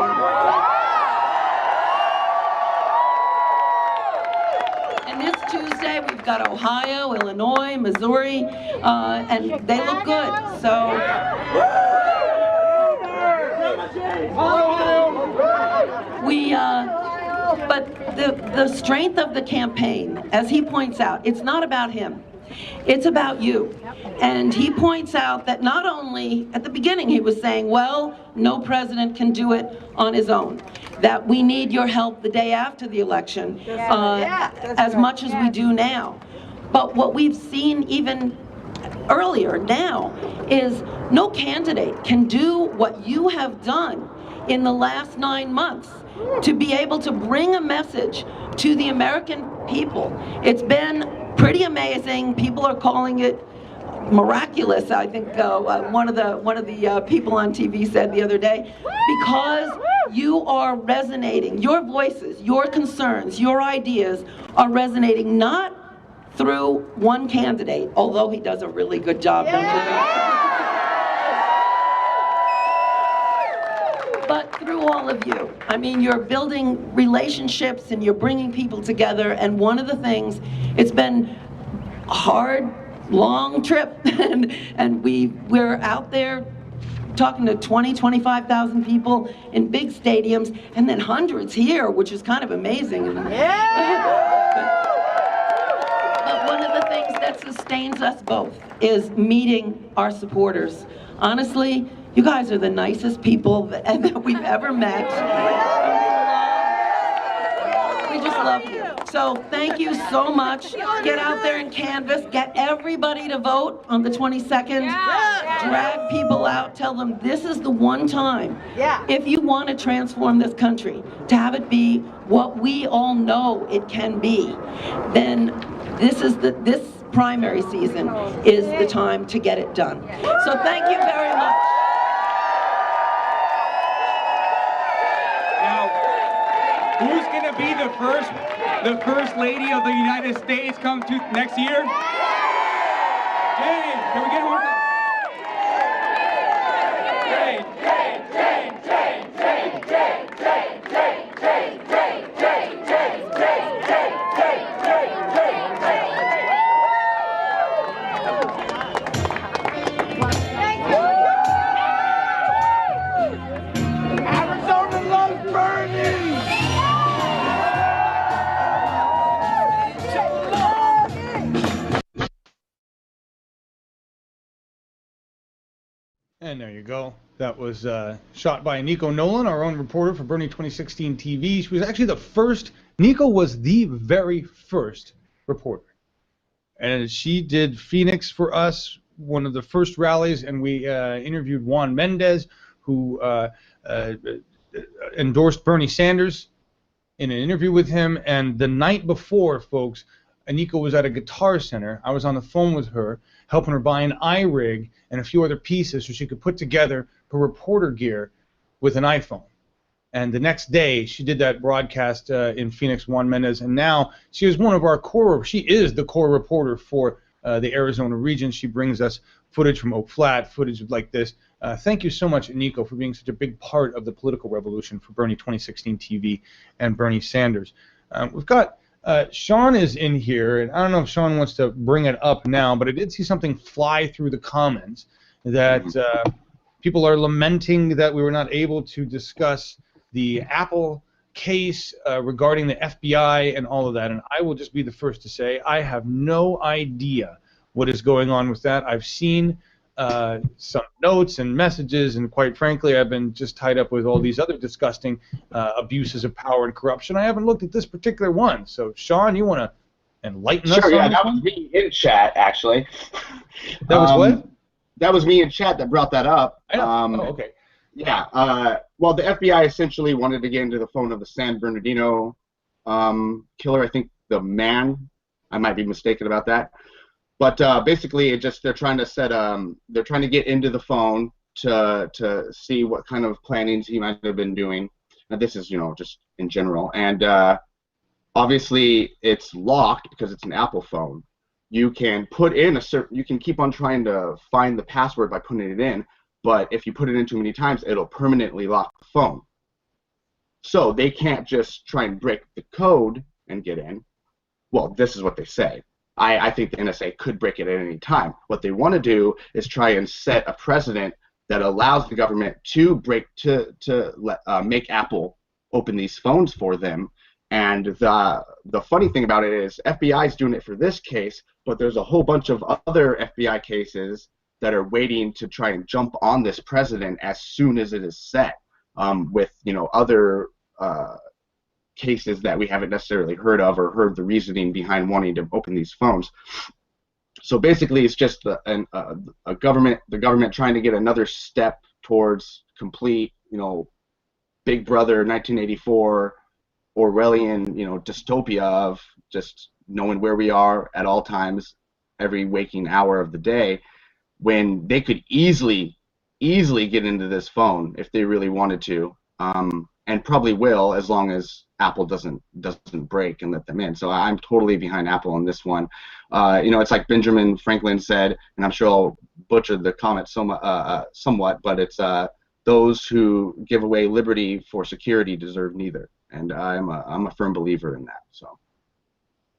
And this Tuesday we've got Ohio, Illinois, Missouri, and they look good. So. But the strength of the campaign, as he points out, it's not about him. It's about you. And he points out that not only, at the beginning he was saying, well, no president can do it on his own, that we need your help the day after the election, as much as we do now. But what we've seen even earlier now is no candidate can do what you have done in the last 9 months to be able to bring a message to the American people. It's been pretty amazing. People are calling it miraculous. I think one of the people on TV said the other day, because you are resonating. Your voices, your concerns, your ideas are resonating not through one candidate, although he does a really good job, don't you think? But through all of you. I mean, you're building relationships and you're bringing people together, and one of the things, it's been a hard, long trip, and we're out there talking to 25,000 people in big stadiums, and then hundreds here, which is kind of amazing. But one of the things that sustains us both is meeting our supporters. Honestly, you guys are the nicest people that we've ever met. We just love you. So thank you so much. Get out there and canvass. Get everybody to vote on the 22nd. Drag people out. Tell them this is the one time. If you want to transform this country, to have it be what we all know it can be, then this primary season is the time to get it done. So thank you very much. Who's going to be the first lady of the United States come to next year? Jane, can we get one? And there you go. That was shot by Nico Nolan, our own reporter for Bernie 2016 TV. She was actually the first. Nico was the very first reporter. And she did Phoenix for us, one of the first rallies, and we interviewed Juan Mendez, who endorsed Bernie Sanders in an interview with him. And the night before, folks, Anika was at a Guitar Center. I was on the phone with her, helping her buy an iRig and a few other pieces so she could put together her reporter gear with an iPhone. And the next day, she did that broadcast in Phoenix, Juan Mendez, and now she is one of our core. She is the core reporter for the Arizona region. She brings us footage from Oak Flat, footage like this. Thank you so much, Nico, for being such a big part of the political revolution for Bernie 2016 TV and Bernie Sanders. We've got Sean is in here, and I don't know if Sean wants to bring it up now, but I did see something fly through the comments that people are lamenting that we were not able to discuss the Apple case regarding the FBI and all of that, and I will just be the first to say I have no idea what is going on with that. I've seen some notes and messages, and quite frankly, I've been just tied up with all these other disgusting abuses of power and corruption. I haven't looked at this particular one. So, Sean, you want to enlighten us? Sure, on yeah, this that one? was me in chat, actually. That was what? That was me in chat that brought that up. I know. Oh, okay. Yeah, well, the FBI essentially wanted to get into the phone of the San Bernardino killer. I think the man. I might be mistaken about that. But basically, they're trying to get into the phone to see what kind of plannings he might have been doing. And this is, just in general. And obviously, it's locked because it's an Apple phone. You can put in you can keep on trying to find the password by putting it in, but if you put it in too many times, it'll permanently lock the phone. So they can't just try and break the code and get in. Well, this is what they say. I think the NSA could break it at any time. What they want to do is try and set a precedent that allows the government to make Apple open these phones for them. And the funny thing about it is FBI is doing it for this case, but there's a whole bunch of other FBI cases that are waiting to try and jump on this precedent as soon as it is set, with other cases that we haven't necessarily heard of or heard the reasoning behind wanting to open these phones. So basically, it's just the government trying to get another step towards complete, Big Brother 1984 Orwellian, dystopia of just knowing where we are at all times, every waking hour of the day, when they could easily get into this phone if they really wanted to, and probably will, as long as Apple doesn't break and let them in. So I'm totally behind Apple on this one. It's like Benjamin Franklin said, and I'm sure I'll butcher the comment somewhat, but it's those who give away liberty for security deserve neither. And I'm a firm believer in that. So.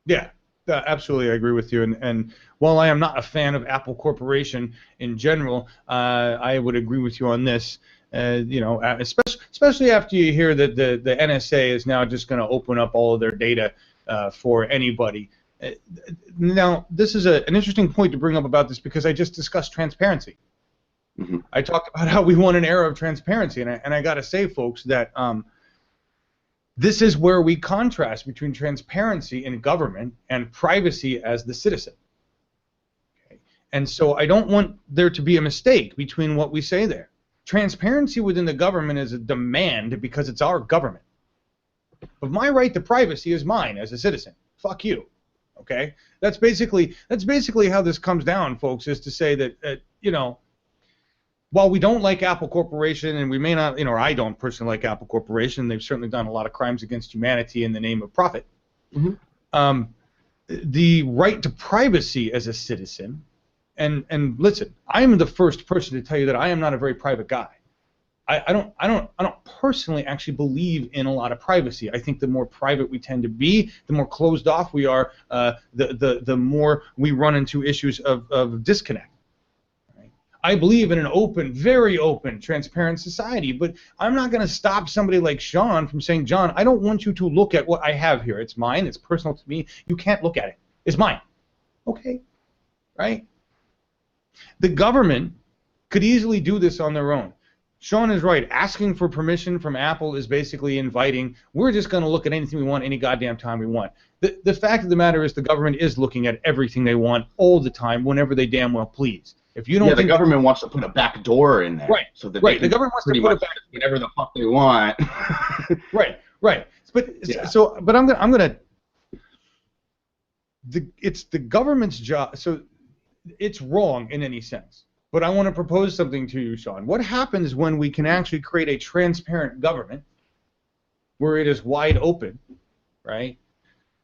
Yeah. Absolutely, I agree with you. And while I am not a fan of Apple Corporation in general, I would agree with you on this. Especially after you hear that the NSA is now just going to open up all of their data for anybody. Now, this is an interesting point to bring up about this because I just discussed transparency. Mm-hmm. I talked about how we want an era of transparency, and I got to say, folks, that this is where we contrast between transparency in government and privacy as the citizen. Okay? And so I don't want there to be a mistake between what we say there. Transparency within the government is a demand because it's our government. But my right to privacy is mine as a citizen. Fuck you. Okay? That's basically how this comes down, folks, is to say that, while we don't like Apple Corporation, and we may not, or I don't personally like Apple Corporation, they've certainly done a lot of crimes against humanity in the name of profit. Mm-hmm. The right to privacy as a citizen, and listen, I'm the first person to tell you that I am not a very private guy. I don't personally actually believe in a lot of privacy. I think the more private we tend to be, the more closed off we are, the more we run into issues of disconnect. I believe in an open, very open, transparent society, but I'm not going to stop somebody like Sean from saying, John, I don't want you to look at what I have here. It's mine. It's personal to me. You can't look at it. It's mine. Okay. Right? The government could easily do this on their own. Sean is right. Asking for permission from Apple is basically inviting, we're just going to look at anything we want any goddamn time we want. The fact of the matter is the government is looking at everything they want all the time whenever they damn well please. If you don't the government wants to put a back door in there. Right. So that right. they can The government wants to pretty put much it back. whatever the fuck they want. Right. But it's the government's job. So it's wrong in any sense. But I want to propose something to you, Sean. What happens when we can actually create a transparent government where it is wide open, right?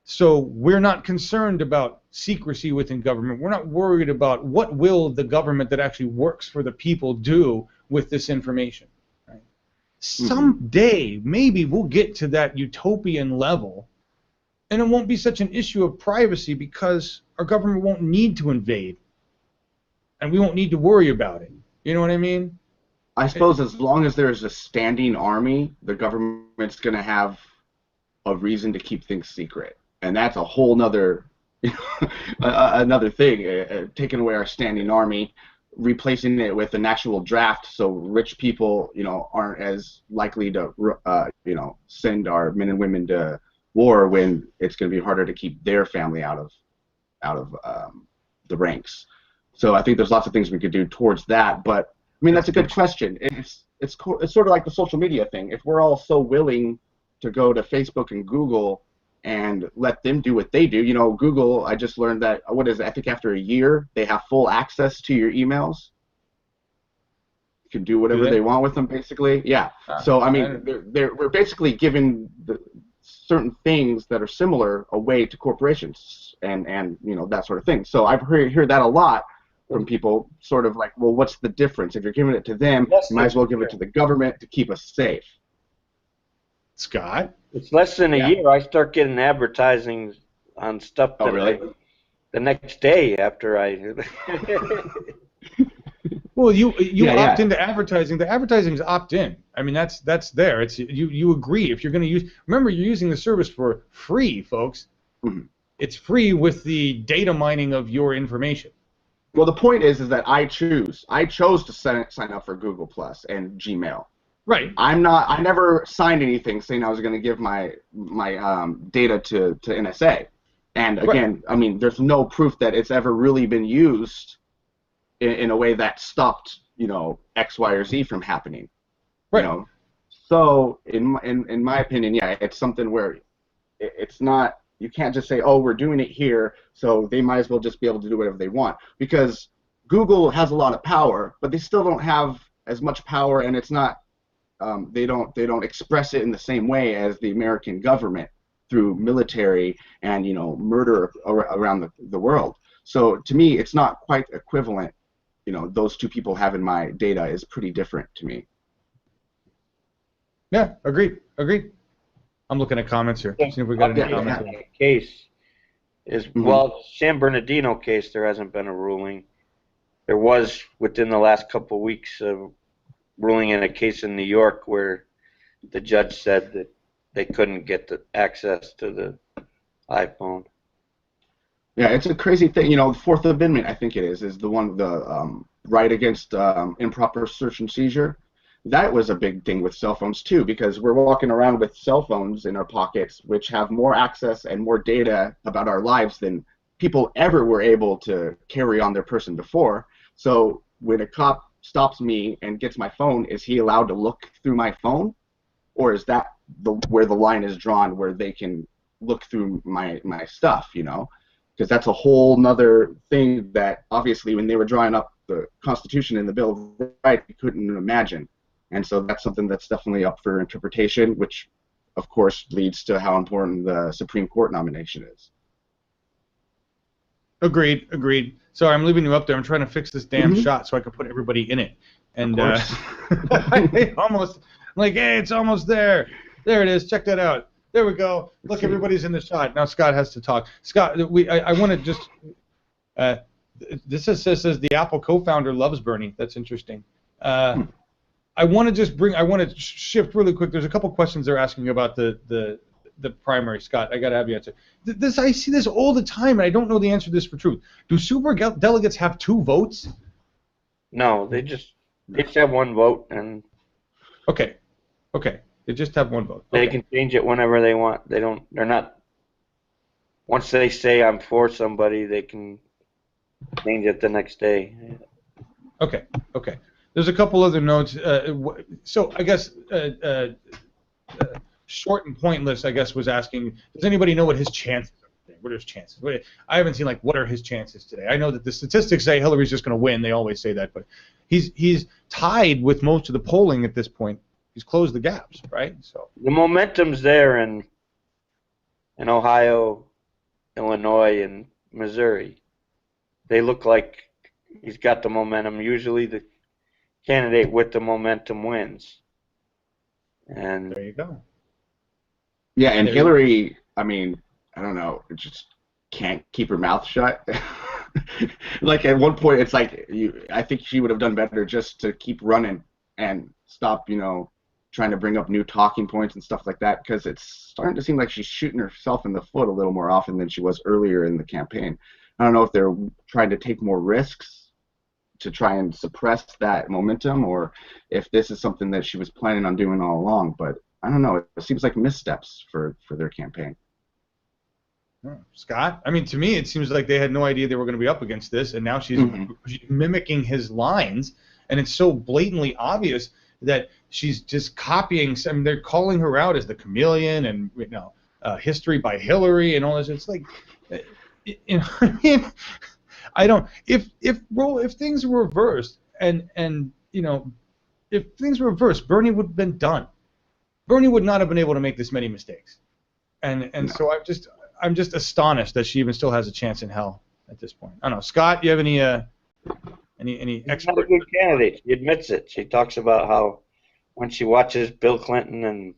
So we're not concerned about secrecy within government. We're not worried about what will the government that actually works for the people do with this information, right? Someday, maybe we'll get to that utopian level, and it won't be such an issue of privacy because our government won't need to invade. And we won't need to worry about it. You know what I mean? I suppose as long as there's a standing army, the government's going to have a reason to keep things secret. And that's a whole nother, another thing. Taking away our standing army, replacing it with an actual draft so rich people, aren't as likely to, send our men and women to war when it's going to be harder to keep their family out of the ranks. So I think there's lots of things we could do towards that, but I mean that's a good question. It's sort of like the social media thing. If we're all so willing to go to Facebook and Google and let them do what they do, Google. I just learned that I think after a year they have full access to your emails. You can do whatever they want with them, basically. Yeah. So I mean, we're basically giving certain things that are similar away to corporations and that sort of thing. So I've heard that a lot from people, sort of like, well, what's the difference? If you're giving it to them, you might as well give it to the government to keep us safe. Scott? It's less than a year. I start getting advertising on stuff that the next day after I... Well, you opt into advertising. The advertising's opt-in. I mean, that's there. It's you agree if you're going to use. Remember, you're using the service for free, folks. Mm-hmm. It's free with the data mining of your information. Well, the point is that I chose to sign up for Google Plus and Gmail. Right. I never signed anything saying I was going to give my data to NSA. And again, I mean, there's no proof that it's ever really been used in a way that stopped, X, Y, or Z from happening. Right. So in my opinion, it's something where it's not. You can't just say, oh, we're doing it here, so they might as well just be able to do whatever they want. Because Google has a lot of power, but they still don't have as much power, and it's not. They don't express it in the same way as the American government through military and murder around the world. So to me, it's not quite equivalent. Those two people having my data is pretty different to me. Yeah, agreed. I'm looking at comments here. See if we got any comments. Case is well, San Bernardino case. There hasn't been a ruling. There was within the last couple of weeks a ruling in a case in New York where the judge said that they couldn't get the access to the iPhone. Yeah, it's a crazy thing. The Fourth Amendment, I think it is the one, the right against improper search and seizure. That was a big thing with cell phones too, because we're walking around with cell phones in our pockets, which have more access and more data about our lives than people ever were able to carry on their person before. So when a cop stops me and gets my phone, is he allowed to look through my phone, or is that where the line is drawn, where they can look through my stuff? Because that's a whole nother thing that obviously when they were drawing up the Constitution and the Bill of Rights, we couldn't imagine. And so that's something that's definitely up for interpretation, which, of course, leads to how important the Supreme Court nomination is. Agreed. Sorry, I'm leaving you up there. I'm trying to fix this damn shot so I can put everybody in it. And I almost, hey, it's almost there. There it is. Check that out. There we go. Look, everybody's in the shot. Now Scott has to talk. Scott, I want to just, this says the Apple co-founder loves Bernie. That's interesting. I want to shift really quick. There's a couple questions they're asking about the primary. Scott, I got to have you answer. I see this all the time, and I don't know the answer to this for truth. Do super delegates have 2 votes? No, they just They just have one vote, and Okay. Okay. They just have one vote. they Okay. can change it whenever they want. They don't. They're not. Once they say I'm for somebody, they can change it the next day. Okay. Okay. There's a couple other notes. So I guess short and pointless, I guess, was asking, does anybody know what his chances are today? What are his chances? I haven't seen, like, what are his chances today? I know that the statistics say Hillary's just going to win. They always say that, but he's tied with most of the polling at this point. He's closed the gaps, right? So The momentum's there in Ohio, Illinois, and Missouri. They look like he's got the momentum. Usually the candidate with the momentum wins. And there you go. Yeah, and There- Hillary, I mean, I don't know, just can't keep her mouth shut. Like at one point, it's like I think she would have done better just to keep running and stop, trying to bring up new talking points and stuff like that, because it's starting to seem like she's shooting herself in the foot a little more often than she was earlier in the campaign. I don't know if they're trying to take more risks to try and suppress that momentum, or if this is something that she was planning on doing all along, but I don't know. It seems like missteps for their campaign. Scott? I mean, to me, it seems like they had no idea they were going to be up against this, and now she's mimicking his lines, and it's so blatantly obvious that she's just copying. I mean, they're calling her out as the chameleon, and history by Hillary, and all this. It's like, I mean, I don't. If things were reversed, and if things were reversed, Bernie would have been done. Bernie would not have been able to make this many mistakes, and so I'm just astonished that she even still has a chance in hell at this point. I don't know, Scott. Do you have any she's expert? not a good candidate. She admits it. She talks about how when she watches Bill Clinton and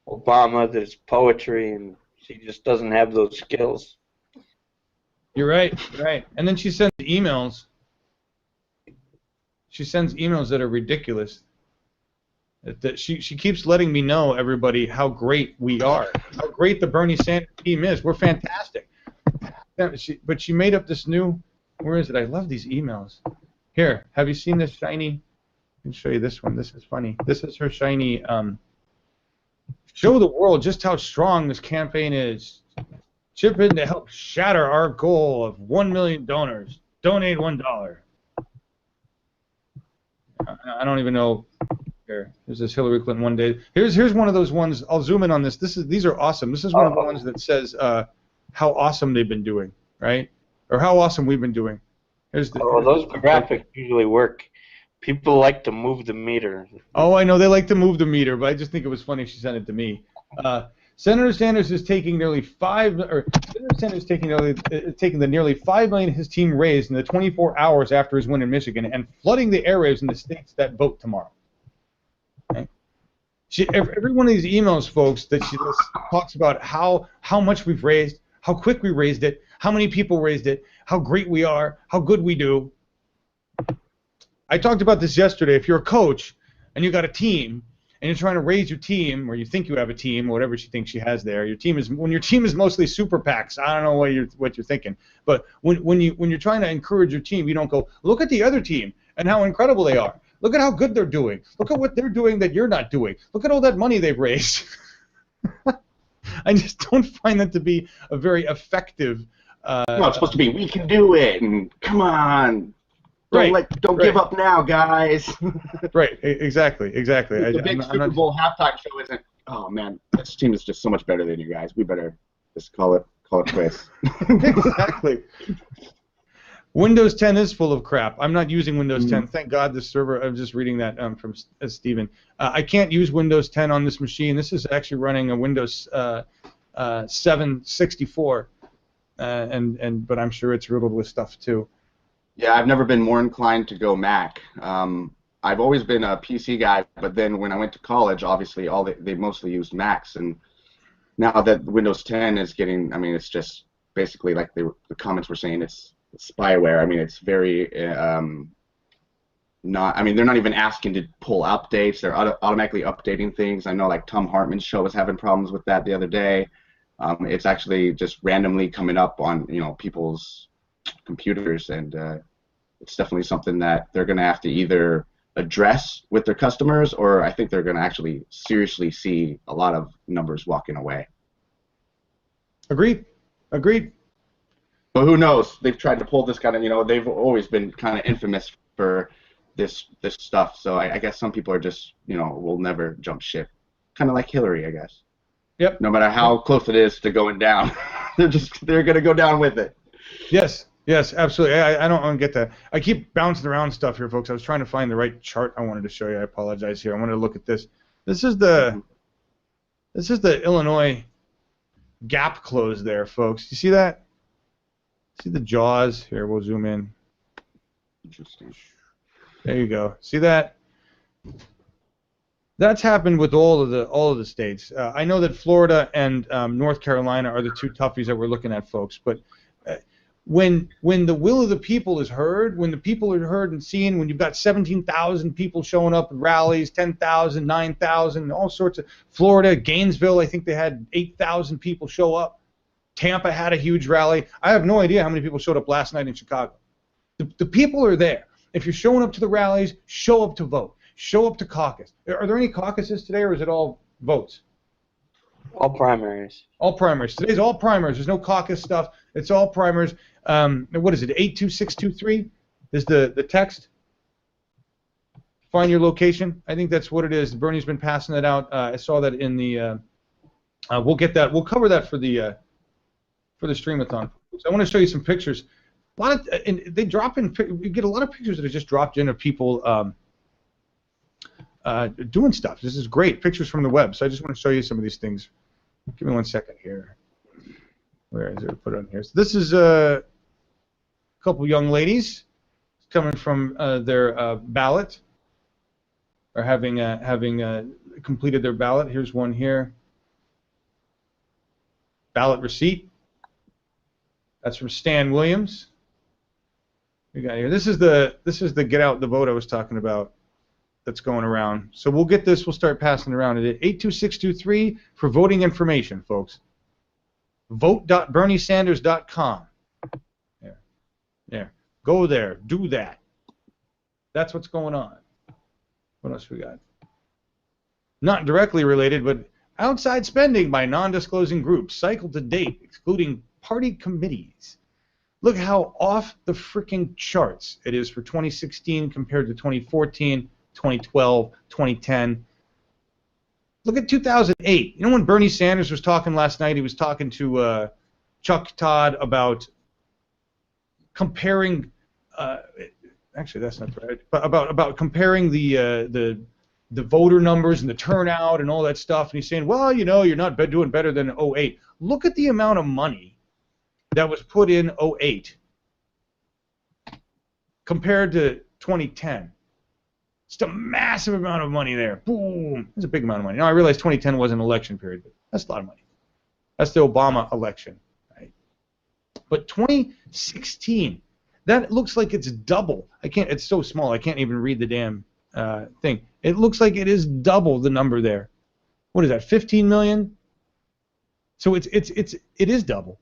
Obama, there's poetry, and she just doesn't have those skills. You're right. You're right. And then she sends emails. She sends emails that are ridiculous. That she keeps letting me know, everybody, how great we are, how great the Bernie Sanders team is. We're fantastic. But she made up this new. Where is it? I love these emails. Here, have you seen this shiny? I can show you this one. This is funny. This is her shiny. Show the world just how strong this campaign is. Chip in to help shatter our goal of 1 million donors. Donate $1. I don't even know. Here's this Hillary Clinton one day. Here's one of those ones. I'll zoom in on this. These are awesome. This is one of the ones that says how awesome they've been doing, right? Or how awesome we've been doing. Those graphics usually work. People like to move the meter. Oh, I know they like to move the meter, but I just think it was funny she sent it to me. Senator Sanders is taking taking the nearly $5 million his team raised in the 24 hours after his win in Michigan and flooding the airwaves in the states that vote tomorrow. Okay? Every one of these emails, folks, that she talks about how much we've raised, how quick we raised it, how many people raised it, how great we are, how good we do. I talked about this yesterday. If you're a coach and you got a team and you're trying to raise your team, or you think you have a team, or whatever she thinks she has there, when your team is mostly super PACs. I don't know what you're thinking, but when you're trying to encourage your team, you don't go, look at the other team and how incredible they are. Look at how good they're doing. Look at what they're doing that you're not doing. Look at all that money they've raised. I just don't find that to be a very effective. No, it's supposed to be, we can do it, and come on. Don't give up now, guys. Right, exactly. The big Super Bowl halftime show isn't, oh man, this team is just so much better than you guys. We better just call it quits. Exactly. Windows 10 is full of crap. I'm not using Windows 10. Thank God this server, I'm just reading that from Steven. I can't use Windows 10 on this machine. This is actually running a Windows 7 64, but I'm sure it's riddled with stuff too. Yeah, I've never been more inclined to go Mac. I've always been a PC guy, but then when I went to college, obviously they mostly used Macs, and now that Windows 10 is getting, I mean, it's just basically like the comments were saying, it's spyware. I mean, it's very not. I mean, they're not even asking to pull updates. They're automatically updating things. I know, like Tom Hartman's show was having problems with that the other day. It's actually just randomly coming up on people's computers, and it's definitely something that they're going to have to either address with their customers, or I think they're going to actually seriously see a lot of numbers walking away. Agreed. Agreed. But who knows? They've tried to pull this kind of, they've always been kind of infamous for this stuff. So I guess some people are just, will never jump ship. Kind of like Hillary, I guess. Yep. No matter how close it is to going down, they're going to go down with it. Yes. Yes, absolutely. I don't get that. I keep bouncing around stuff here, folks. I was trying to find the right chart I wanted to show you. I apologize here. I wanted to look at this. This is the Illinois gap close there, folks. You see that? See the jaws? Here, we'll zoom in. Interesting. There you go. See that? That's happened with all of the states. I know that Florida and North Carolina are the two toughies that we're looking at, folks. But when the will of the people is heard, when the people are heard and seen, when you've got 17,000 people showing up at rallies, 10,000, 9,000, all sorts of Florida, Gainesville, I think they had 8,000 people show up. Tampa had a huge rally. I have no idea how many people showed up last night in Chicago. The people are there. If you're showing up to the rallies, show up to vote. Show up to caucus. Are there any caucuses today, or is it all votes? All primaries. All primaries. Today's all primaries. There's no caucus stuff. It's all primaries. What is it? 82623 is the text. Find your location. I think that's what it is. Bernie's been passing that out. I saw that in the. We'll get that. We'll cover that for the streamathon. So I want to show you some pictures. A lot of and they drop in. You get a lot of pictures that are just dropped in of people doing stuff. This is great. Pictures from the web. So I just want to show you some of these things. Give me 1 second here. Where is it? Put it on here. So this is a couple young ladies coming from their ballot, or having completed their ballot. Here's one here. Ballot receipt. That's from Stan Williams. We got here. This is the get out the vote I was talking about. That's going around. So we'll get this. We'll start passing around at 82623 for voting information, folks. Vote.berniesanders.com. There. Go there. Do that. That's what's going on. What else we got? Not directly related, but outside spending by non-disclosing groups, cycle to date, excluding party committees. Look how off the freaking charts it is for 2016 compared to 2014, 2012, 2010. Look at 2008. You know when Bernie Sanders was talking last night, he was talking to Chuck Todd about comparing. Actually, that's not right. But about comparing the voter numbers and the turnout and all that stuff. And he's saying, well, you're not doing better than 08. Look at the amount of money that was put in 08 compared to 2010. Just a massive amount of money there. Boom. That's a big amount of money. Now, I realize 2010 was an election period, but that's a lot of money. That's the Obama election. Right? But 2016, that looks like it's double. It's so small, I can't even read the damn thing. It looks like it is double the number there. What is that, 15 million? So it is double.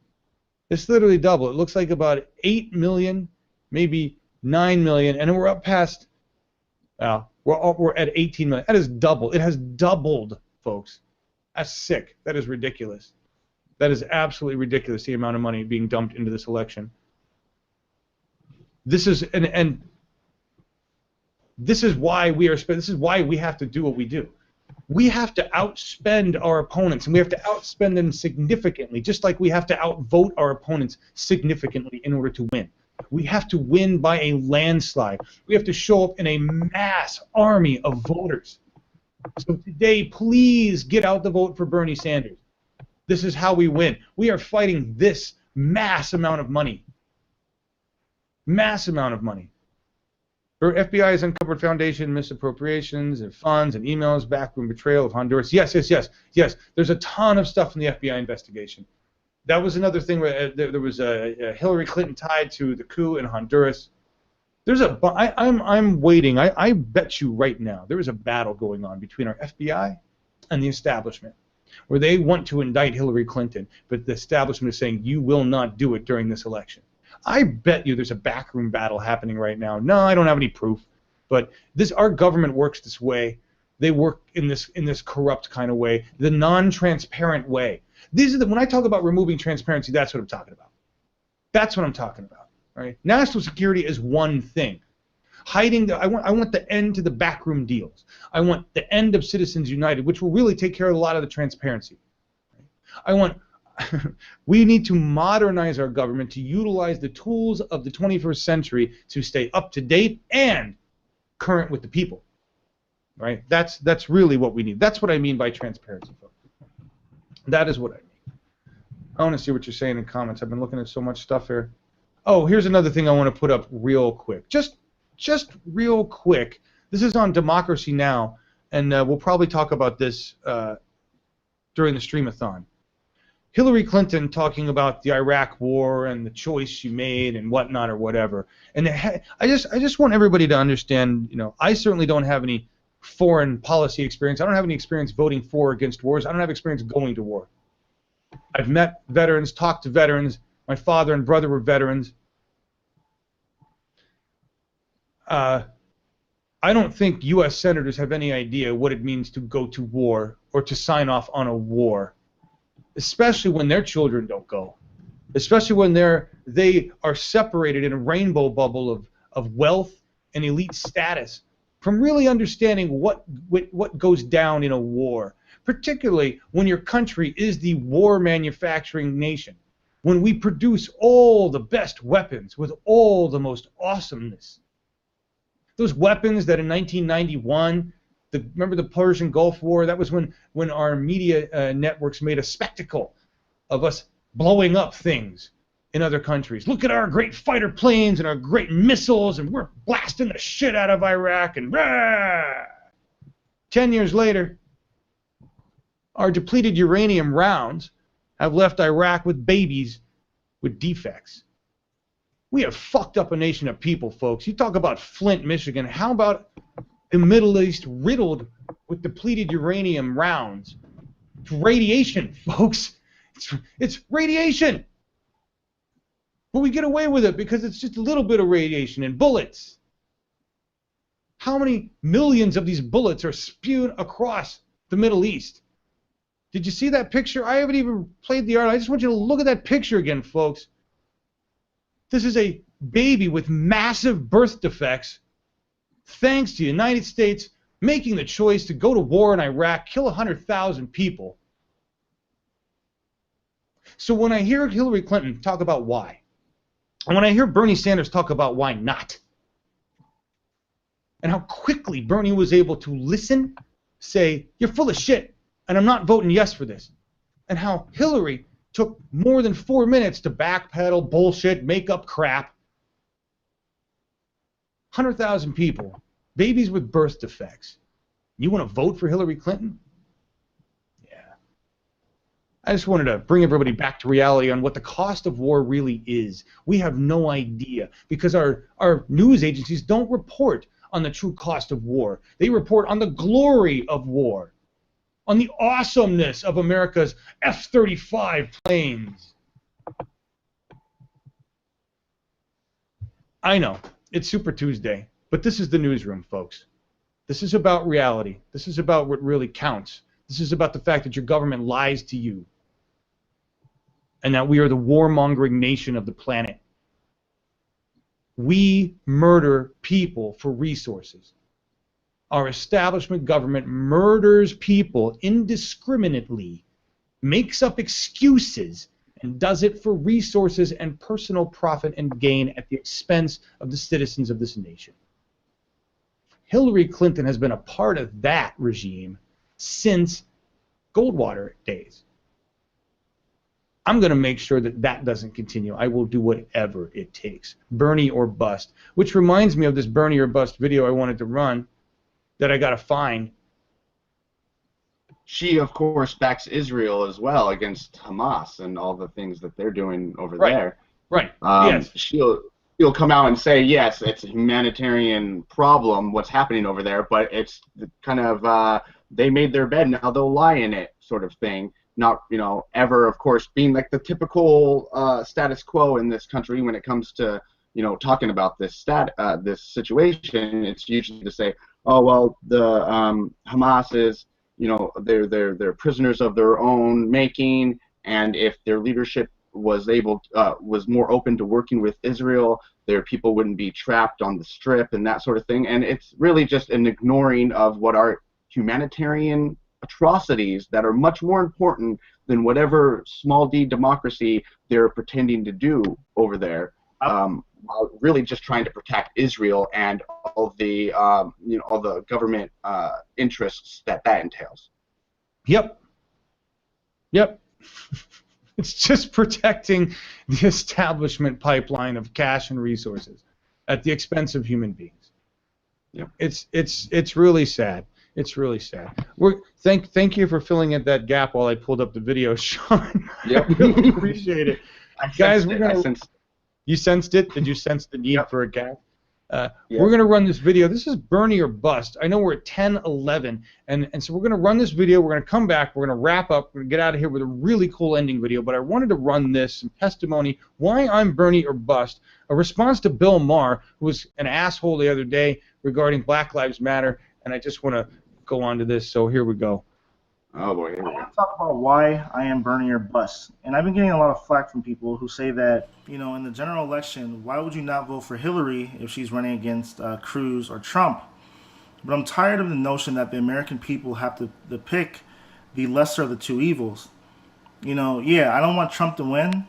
It's literally double. It looks like about 8 million, maybe 9 million, and we're up past. We're at 18 million. That is double. It has doubled, folks. That's sick. That is ridiculous. That is absolutely ridiculous. The amount of money being dumped into this election. This is and this is why we are. This is why we have to do what we do. We have to outspend our opponents, and we have to outspend them significantly, just like we have to outvote our opponents significantly in order to win. We have to win by a landslide. We have to show up in a mass army of voters. So today, please get out the vote for Bernie Sanders. This is how we win. We are fighting this mass amount of money. Mass amount of money. FBI has uncovered foundation misappropriations and funds and emails, backroom betrayal of Honduras. Yes. There's a ton of stuff in the FBI investigation. That was another thing where there was a Hillary Clinton tied to the coup in Honduras. I'm waiting. I bet you right now there is a battle going on between our FBI and the establishment, where they want to indict Hillary Clinton, but the establishment is saying you will not do it during this election. I bet you there's a backroom battle happening right now. No, I don't have any proof. But our government works this way. They work in this corrupt kind of way, the non-transparent way. When I talk about removing transparency, that's what I'm talking about. That's what I'm talking about. Right? National security is one thing. I want the end to the backroom deals. I want the end of Citizens United, which will really take care of a lot of the transparency. We need to modernize our government to utilize the tools of the 21st century to stay up to date and current with the people. Right? That's really what we need. That's what I mean by transparency, folks. That is what I mean. I want to see what you're saying in comments. I've been looking at so much stuff here. Oh, here's another thing I want to put up real quick. Just real quick. This is on Democracy Now, and we'll probably talk about this during the streamathon. Hillary Clinton talking about the Iraq War and the choice she made and whatnot or whatever. And I just want everybody to understand. I certainly don't have any foreign policy experience. I don't have any experience voting for or against wars. I don't have experience going to war. I've met veterans, talked to veterans. My father and brother were veterans. I don't think U.S. senators have any idea what it means to go to war or to sign off on a war, especially when their children don't go, especially when they are separated in a rainbow bubble of wealth and elite status from really understanding what goes down in a war, particularly when your country is the war manufacturing nation, when we produce all the best weapons with all the most awesomeness. Those weapons that in 1991, remember the Persian Gulf War? That was when our media networks made a spectacle of us blowing up things in other countries. Look at our great fighter planes and our great missiles, and we're blasting the shit out of Iraq. And 10 years later, our depleted uranium rounds have left Iraq with babies with defects. We have fucked up a nation of people, folks. You talk about Flint, Michigan. How about the Middle East riddled with depleted uranium rounds? It's radiation, folks. It's radiation. But we get away with it because it's just a little bit of radiation and bullets. How many millions of these bullets are spewed across the Middle East? Did you see that picture? I haven't even played the art. I just want you to look at that picture again, folks. This is a baby with massive birth defects, thanks to the United States making the choice to go to war in Iraq, kill 100,000 people. So when I hear Hillary Clinton talk about why, and when I hear Bernie Sanders talk about why not, and how quickly Bernie was able to listen, say, you're full of shit, and I'm not voting yes for this, and how Hillary took more than 4 minutes to backpedal, bullshit, make up crap. 100,000 people, babies with birth defects. You want to vote for Hillary Clinton? Yeah. I just wanted to bring everybody back to reality on what the cost of war really is. We have no idea because our news agencies don't report on the true cost of war. They report on the glory of war, on the awesomeness of America's F-35 planes. I know, it's Super Tuesday, but this is the newsroom, folks. This is about reality. This is about what really counts. This is about the fact that your government lies to you and that we are the warmongering nation of the planet. We murder people for resources. Our establishment government murders people indiscriminately, makes up excuses, and does it for resources and personal profit and gain at the expense of the citizens of this nation. Hillary Clinton has been a part of that regime since Goldwater days. I'm going to make sure that that doesn't continue. I will do whatever it takes. Bernie or bust. Which reminds me of this Bernie or bust video I wanted to run that I got to find. She, of course, backs Israel as well against Hamas and all the things that they're doing over there. Right. Yes. She'll come out and say, yes, it's a humanitarian problem, what's happening over there, but it's kind of they made their bed, now they'll lie in it sort of thing. Not, ever, of course, being like the typical status quo in this country when it comes to, talking about this this situation, it's usually to say, oh well, the Hamas is, they're prisoners of their own making, and if their leadership was more open to working with Israel, their people wouldn't be trapped on the strip and that sort of thing. And it's really just an ignoring of what are humanitarian atrocities that are much more important than whatever small d democracy they're pretending to do over there, while really just trying to protect Israel and all the all the government interests that entails. Yep. It's just protecting the establishment pipeline of cash and resources at the expense of human beings. Yeah. It's really sad. It's really sad. Thank you for filling in that gap while I pulled up the video, Sean. Yep. I really appreciate it. Guys, you sensed it? Did you sense the need for a gap? We're going to run this video. This is Bernie or Bust. I know we're at 10:11, and so we're going to run this video. We're going to come back. We're going to wrap up. We're going to get out of here with a really cool ending video, but I wanted to run this, some testimony, why I'm Bernie or Bust, a response to Bill Maher, who was an asshole the other day regarding Black Lives Matter, and I just want to go on to this, so here we go. Oh boy, here we I go. want to talk about why I am Bernie or Bust. And I've been getting a lot of flack from people who say that, in the general election, why would you not vote for Hillary if she's running against Cruz or Trump? But I'm tired of the notion that the American people have to pick the lesser of the two evils. I don't want Trump to win,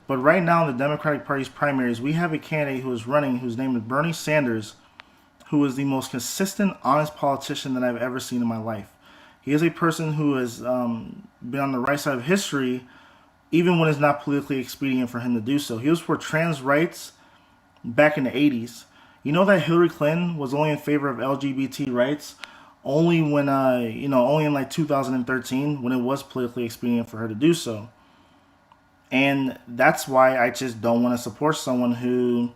but right now in the Democratic Party's primaries, we have a candidate who is running whose name is Bernie Sanders, who is the most consistent, honest politician that I've ever seen in my life. He is a person who has been on the right side of history, even when it's not politically expedient for him to do so. He was for trans rights back in the 80s. You know that Hillary Clinton was only in favor of LGBT rights only when, only in like 2013 when it was politically expedient for her to do so. And that's why I just don't want to support someone who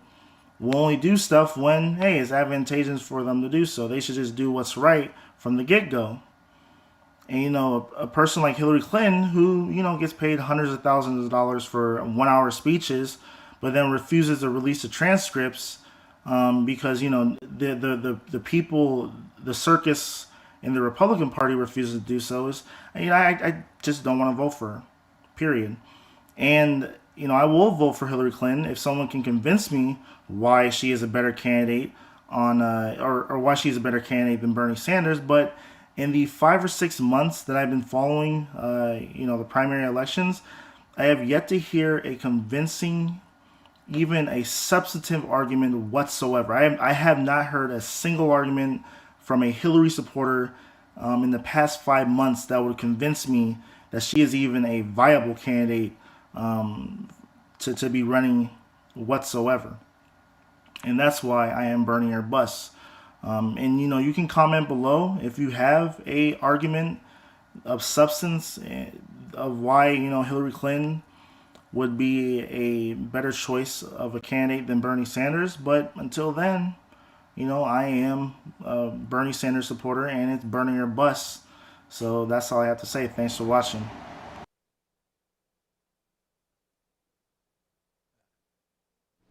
will only do stuff when, hey, it's advantageous for them to do so. They should just do what's right from the get-go. And, a person like Hillary Clinton who, gets paid hundreds of thousands of dollars for 1-hour speeches, but then refuses to release the transcripts because, the people, the circus in the Republican Party refuses to do so is, I just don't want to vote for her, period. And, I will vote for Hillary Clinton if someone can convince me why she is a better candidate or why she's a better candidate than Bernie Sanders. But in the 5 or 6 months that I've been following, the primary elections, I have yet to hear a convincing, even a substantive argument whatsoever. I have not heard a single argument from a Hillary supporter in the past 5 months that would convince me that she is even a viable candidate to be running whatsoever. And that's why I am Bernie or Bust. And you can comment below if you have a argument of substance of why Hillary Clinton would be a better choice of a candidate than Bernie Sanders. But until then, I am a Bernie Sanders supporter, and it's Bernie or Bust. So that's all I have to say. Thanks for watching.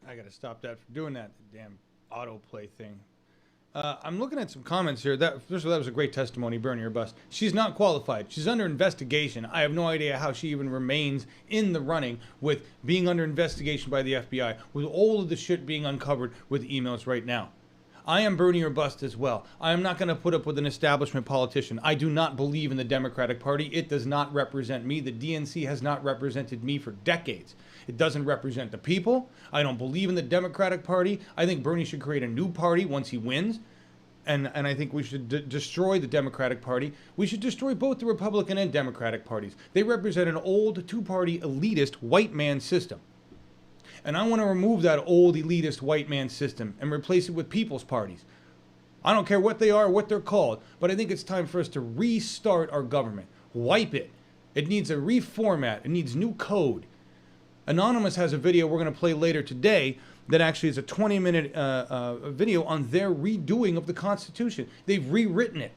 I gotta stop that from doing that damn autoplay thing. I'm looking at some comments here. First of all, that was a great testimony, Bernie or Bust. She's not qualified. She's under investigation. I have no idea how she even remains in the running with being under investigation by the FBI, with all of the shit being uncovered with emails right now. I am Bernie or Bust as well. I am not going to put up with an establishment politician. I do not believe in the Democratic Party. It does not represent me. The DNC has not represented me for decades. It doesn't represent the people. I don't believe in the Democratic Party. I think Bernie should create a new party once he wins. And I think we should destroy the Democratic Party. We should destroy both the Republican and Democratic parties. They represent an old two-party elitist white man system. And I want to remove that old elitist white man system and replace it with people's parties. I don't care what they are, what they're called, but I think it's time for us to restart our government. Wipe it. It needs a reformat. It needs new code. Anonymous has a video we're going to play later today that actually is a 20-minute video on their redoing of the Constitution. They've rewritten it.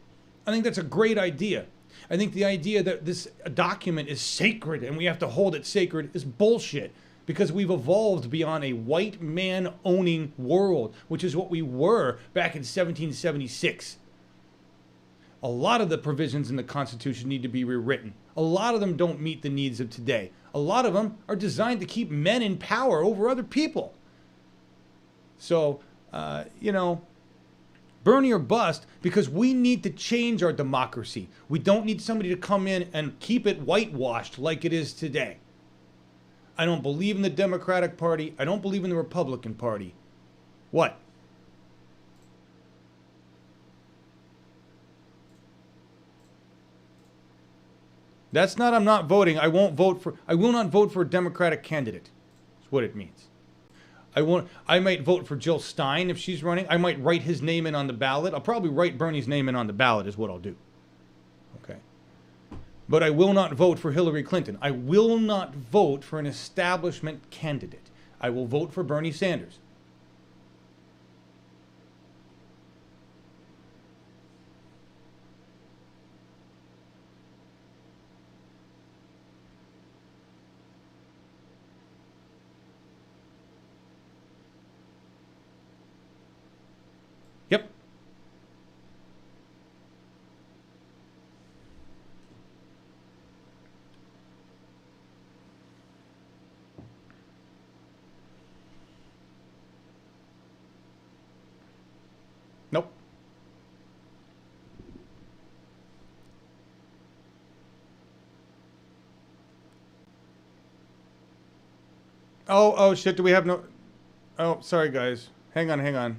I think that's a great idea. I think the idea that this document is sacred and we have to hold it sacred is bullshit. because we've evolved beyond a white man owning world, which is what we were back in 1776. A lot of the provisions in the Constitution need to be rewritten. A lot of them don't meet the needs of today. A lot of them are designed to keep men in power over other people. So, you know, Bernie or bust, because we need to change our democracy. We don't need somebody to come in and keep it whitewashed like it is today. I don't believe in the Democratic Party. I don't believe in the Republican Party. What? That's not I'm not voting. I will not vote for a Democratic candidate. That's what it means. I might vote for Jill Stein if she's running. I might write his name in on the ballot. I'll probably write Bernie's name in on the ballot is what I'll do. Okay. But I will not vote for Hillary Clinton. I will not vote for an establishment candidate. I will vote for Bernie Sanders. Yep. Nope. Oh shit, do we have no... Oh, sorry guys. Hang on.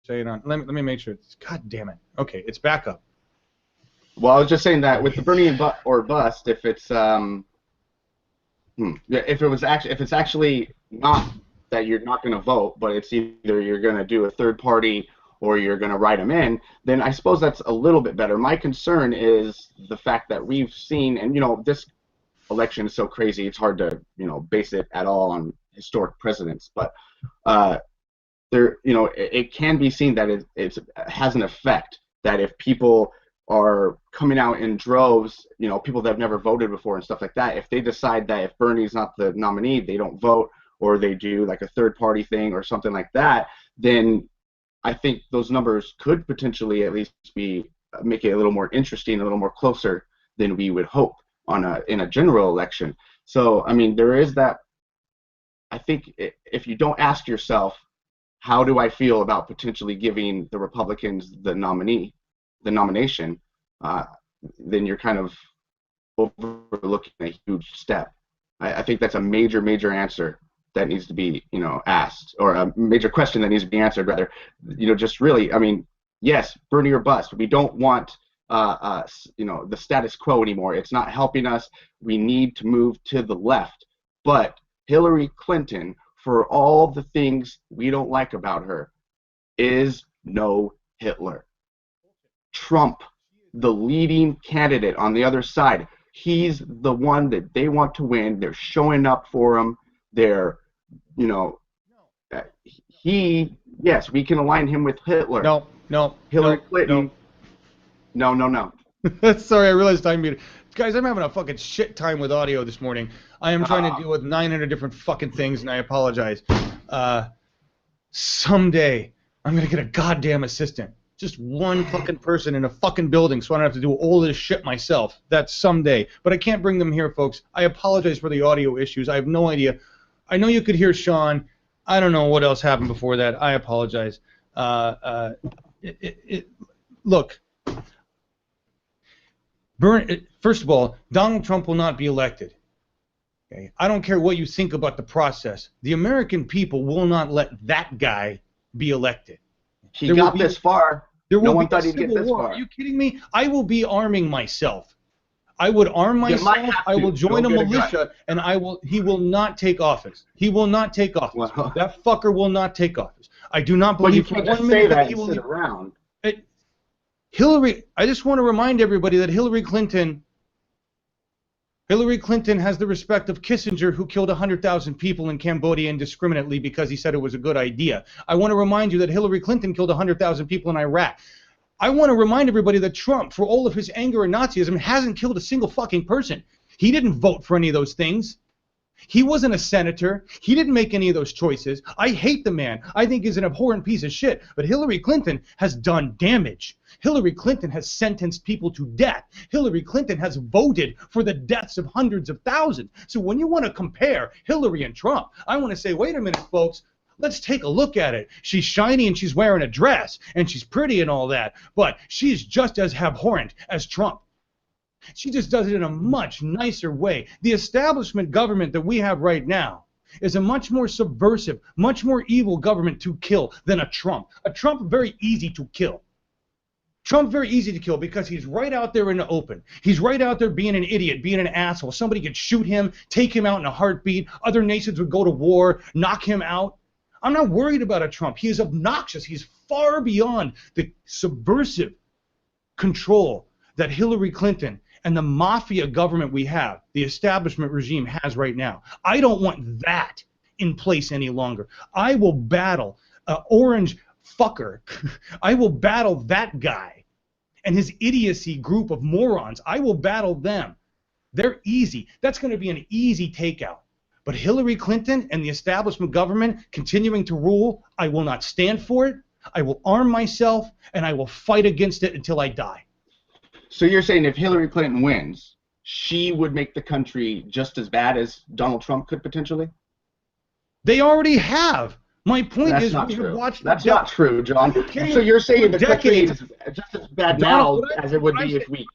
Say it on. Let me make sure. God damn it. Okay, it's back up. Well, I was just saying that with the Bernie or bust, if it's if it's actually not that you're not going to vote, but it's either you're going to do a third party or you're going to write them in, then I suppose that's a little bit better. My concern is the fact that we've seen, and this election is so crazy, it's hard to base it at all on historic precedents, but there, it can be seen that it has an effect, that if people are coming out in droves, people that have never voted before and stuff like that, if they decide that if Bernie's not the nominee, they don't vote, or they do like a third party thing or something like that, then I think those numbers could potentially at least make it a little more interesting, a little more closer than we would hope in a general election. So, I mean, there is that. I think if you don't ask yourself, how do I feel about potentially giving the Republicans the nomination, then you're kind of overlooking a huge step. I think that's a major answer that needs to be, asked, or a major question that needs to be answered, rather. Just really, I mean, yes, Bernie or bust. We don't want, the status quo anymore. It's not helping us. We need to move to the left. But Hillary Clinton, for all the things we don't like about her, is no Hitler. Trump, the leading candidate on the other side, he's the one that they want to win. They're showing up for him. They're, yes, we can align him with Hitler. No. Hillary Clinton. No. Sorry, I realized I muted. Guys, I'm having a fucking shit time with audio this morning. I am trying to deal with 900 different fucking things, and I apologize. Someday, I'm going to get a goddamn assistant. Just one fucking person in a fucking building, so I don't have to do all this shit myself. That's someday. But I can't bring them here, folks. I apologize for the audio issues. I have no idea. I know you could hear Sean. I don't know what else happened before that. I apologize. Look. First of all, Donald Trump will not be elected. Okay? I don't care what you think about the process. The American people will not let that guy be elected. He got this far. No one thought he'd get this far. Are you kidding me? I will be arming myself. I would arm myself. I will join a militia, and he will not take office. He will not take office. Well, that fucker will not take office. I do not believe for 1 minute that he will sit around. Hillary, I just want to remind everybody that Hillary Clinton Hillary Clinton has the respect of Kissinger, who killed 100,000 people in Cambodia indiscriminately because he said it was a good idea. I want to remind you that Hillary Clinton killed 100,000 people in Iraq. I want to remind everybody that Trump, for all of his anger and Nazism, hasn't killed a single fucking person. He didn't vote for any of those things. He wasn't a senator. He didn't make any of those choices. I hate the man. I think he's an abhorrent piece of shit. But Hillary Clinton has done damage. Hillary Clinton has sentenced people to death. Hillary Clinton has voted for the deaths of hundreds of thousands. So when you want to compare Hillary and Trump, I want to say, wait a minute, folks. Let's take a look at it. She's shiny and she's wearing a dress and she's pretty and all that, but she's just as abhorrent as Trump. She just does it in a much nicer way. The establishment government that we have right now is a much more subversive, much more evil government to kill than a Trump. A Trump, very easy to kill. Trump, very easy to kill because he's right out there in the open. He's right out there being an idiot, being an asshole. Somebody could shoot him, take him out in a heartbeat. Other nations would go to war, knock him out. I'm not worried about a Trump. He is obnoxious. He's far beyond the subversive control that Hillary Clinton and the mafia government we have, the establishment regime has right now. I don't want that in place any longer. I will battle orange fucker. I will battle that guy and his idiocy group of morons. I will battle them. They're easy. That's going to be an easy takeout. But Hillary Clinton and the establishment government continuing to rule, I will not stand for it. I will arm myself, and I will fight against it until I die. So you're saying if Hillary Clinton wins, she would make the country just as bad as Donald Trump could potentially? They already have. My point That's is, not we true. have watched. That's not true, John. So you're saying the country is just as bad now as it would be if we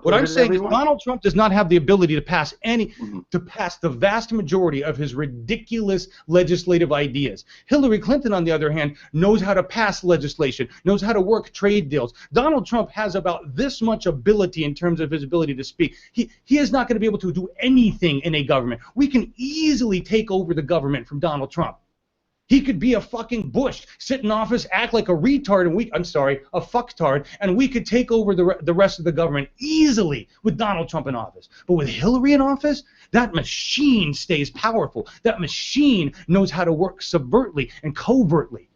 What I'm saying is everyone? Donald Trump does not have the ability to pass to pass the vast majority of his ridiculous legislative ideas. Hillary Clinton, on the other hand, knows how to pass legislation, knows how to work trade deals. Donald Trump has about this much ability in terms of his ability to speak. He is not going to be able to do anything in a government. We can easily take over the government from Donald Trump. He could be a fucking Bush, sit in office, act like a retard, and a fucktard, and we could take over the rest of the government easily with Donald Trump in office. But with Hillary in office, that machine stays powerful. That machine knows how to work subvertly and covertly.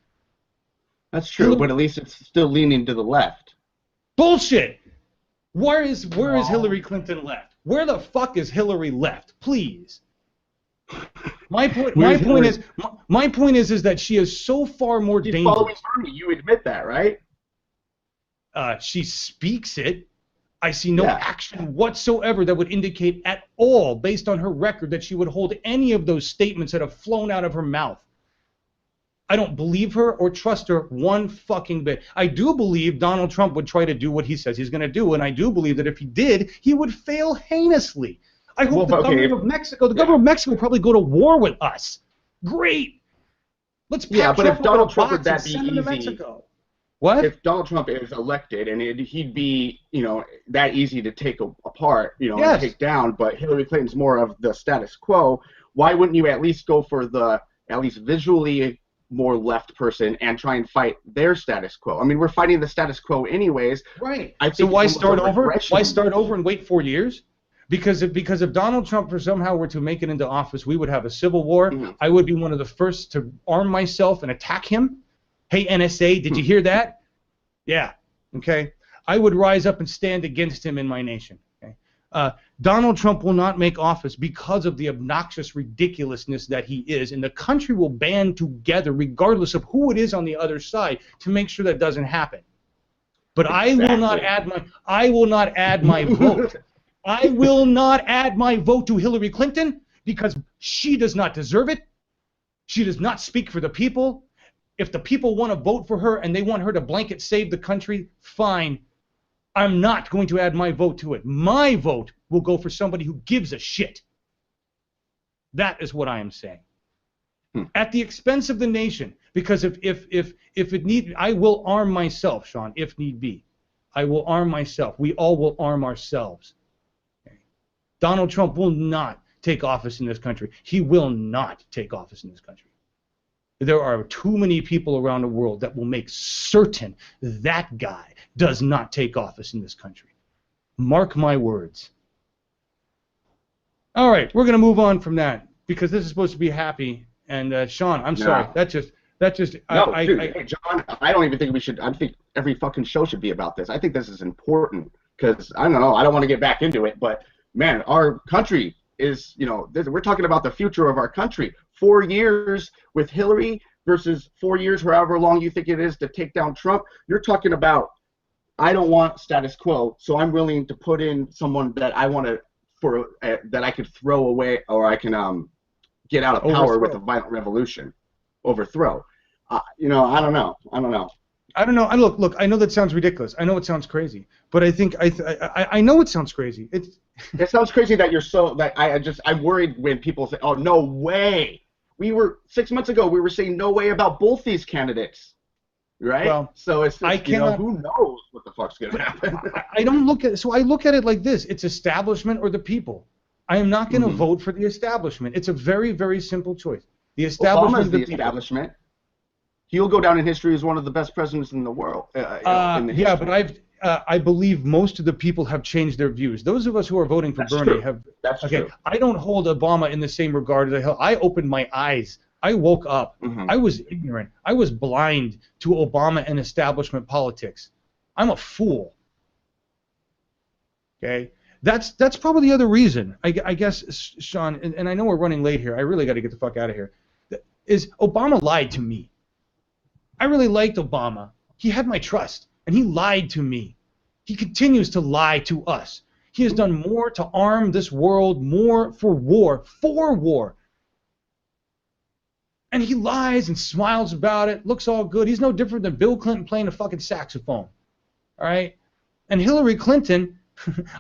That's true, but at least it's still leaning to the left. Bullshit! Where is Hillary Clinton left? Where the fuck is Hillary left? Please. My point is that she is so far more dangerous. Following Bernie, you admit that, right? She speaks it. I see no action whatsoever that would indicate at all, based on her record, that she would hold any of those statements that have flown out of her mouth. I don't believe her or trust her one fucking bit. I do believe Donald Trump would try to do what he says he's going to do, and I do believe that if he did, he would fail heinously. I hope the government of Mexico would probably go to war with us. Great. Let's pack but Trump if Donald in a Trump box would that and be send him to easy? Mexico. What? If Donald Trump is elected and he'd be, that easy to take apart, and take down, but Hillary Clinton's more of the status quo, why wouldn't you at least go for the at least visually more left person and try and fight their status quo? I mean, we're fighting the status quo anyways. Right. I think So why it's start almost a over? regression. Why start over and wait 4 years? Because if Donald Trump somehow were to make it into office, we would have a civil war. I would be one of the first to arm myself and attack him. Hey, NSA, did you hear that? Yeah. Okay. I would rise up and stand against him in my nation. Okay. Donald Trump will not make office because of the obnoxious ridiculousness that he is, and the country will band together, regardless of who it is on the other side, to make sure that doesn't happen. But I will not add my vote. I will not add my vote to Hillary Clinton because she does not deserve it. She does not speak for the people. If the people want to vote for her and they want her to blanket save the country, fine. I'm not going to add my vote to it. My vote will go for somebody who gives a shit. That is what I am saying. At the expense of the nation, because if it need, I will arm myself, Sean, if need be. I will arm myself. We all will arm ourselves. Donald Trump will not take office in this country. He will not take office in this country. There are too many people around the world that will make certain that guy does not take office in this country. Mark my words. All right, we're gonna move on from that because this is supposed to be happy. And Sean, I'm sorry. That just. No, dude, hey, John, I don't even think we should. I think every fucking show should be about this. I think this is important because I don't know. I don't want to get back into it, but man, our country is, we're talking about the future of our country. 4 years with Hillary versus 4 years, however long you think it is, to take down Trump. You're talking about, I don't want status quo, so I'm willing to put in someone that I want to that I could throw away, or I can get out of power with a violent revolution, overthrow. I don't know. Look, I know that sounds ridiculous. I know it sounds crazy, but I think I know it sounds crazy. It sounds crazy that you're so that I'm worried when people say, "Oh, no way." We were 6 months ago. We were saying no way about both these candidates, right? Well, so it's just, who knows what the fuck's gonna happen. I don't look at it. So I look at it like this: it's establishment or the people. I am not going to vote for the establishment. It's a very, very simple choice. The establishment. Obama's the establishment. He'll go down in history as one of the best presidents in the world. Yeah, but I believe most of the people have changed their views. Those of us who are voting for Bernie have. That's true. I don't hold Obama in the same regard as I opened my eyes. I woke up. I was ignorant. I was blind to Obama and establishment politics. I'm a fool. Okay, that's probably the other reason. I guess, Sean, and I know we're running late here. I really got to get the fuck out of here. Is Obama lied to me? I really liked Obama. He had my trust, and he lied to me. He continues to lie to us. He has done more to arm this world, more for war. And he lies and smiles about it, looks all good. He's no different than Bill Clinton playing a fucking saxophone. All right? And Hillary Clinton,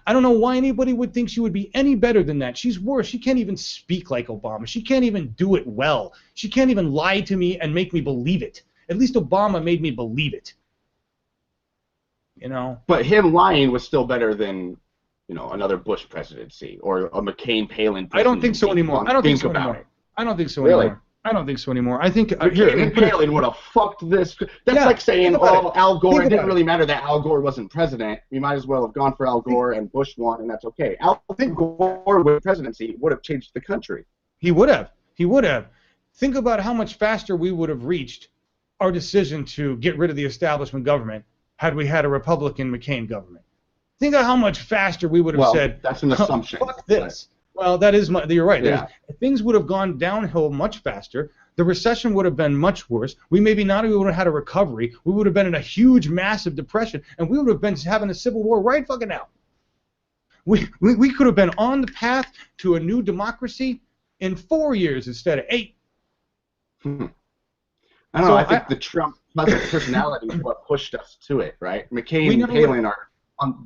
I don't know why anybody would think she would be any better than that. She's worse. She can't even speak like Obama. She can't even do it well. She can't even lie to me and make me believe it. At least Obama made me believe it. But him lying was still better than, another Bush presidency or a McCain-Palin presidency. I don't think so anymore. I don't think so anymore. I think McCain-Palin would have fucked this. That's like saying, Al Gore. It didn't really matter that Al Gore wasn't president. We might as well have gone for Al Gore and Bush won, and that's okay. Al Gore with presidency would have changed the country. He would have. Think about how much faster we would have reached our decision to get rid of the establishment government had we had a Republican McCain government. Think of how much faster we would have said, that's an assumption. Fuck this. Well, that is you're right. Yeah. Things would have gone downhill much faster. The recession would have been much worse. We maybe not even would have had a recovery. We would have been in a huge, massive depression, and we would have been having a civil war right fucking now. We could have been on the path to a new democracy in 4 years instead of 8. I don't know. I think the Trump personality is what pushed us to it, right? McCain and Palin are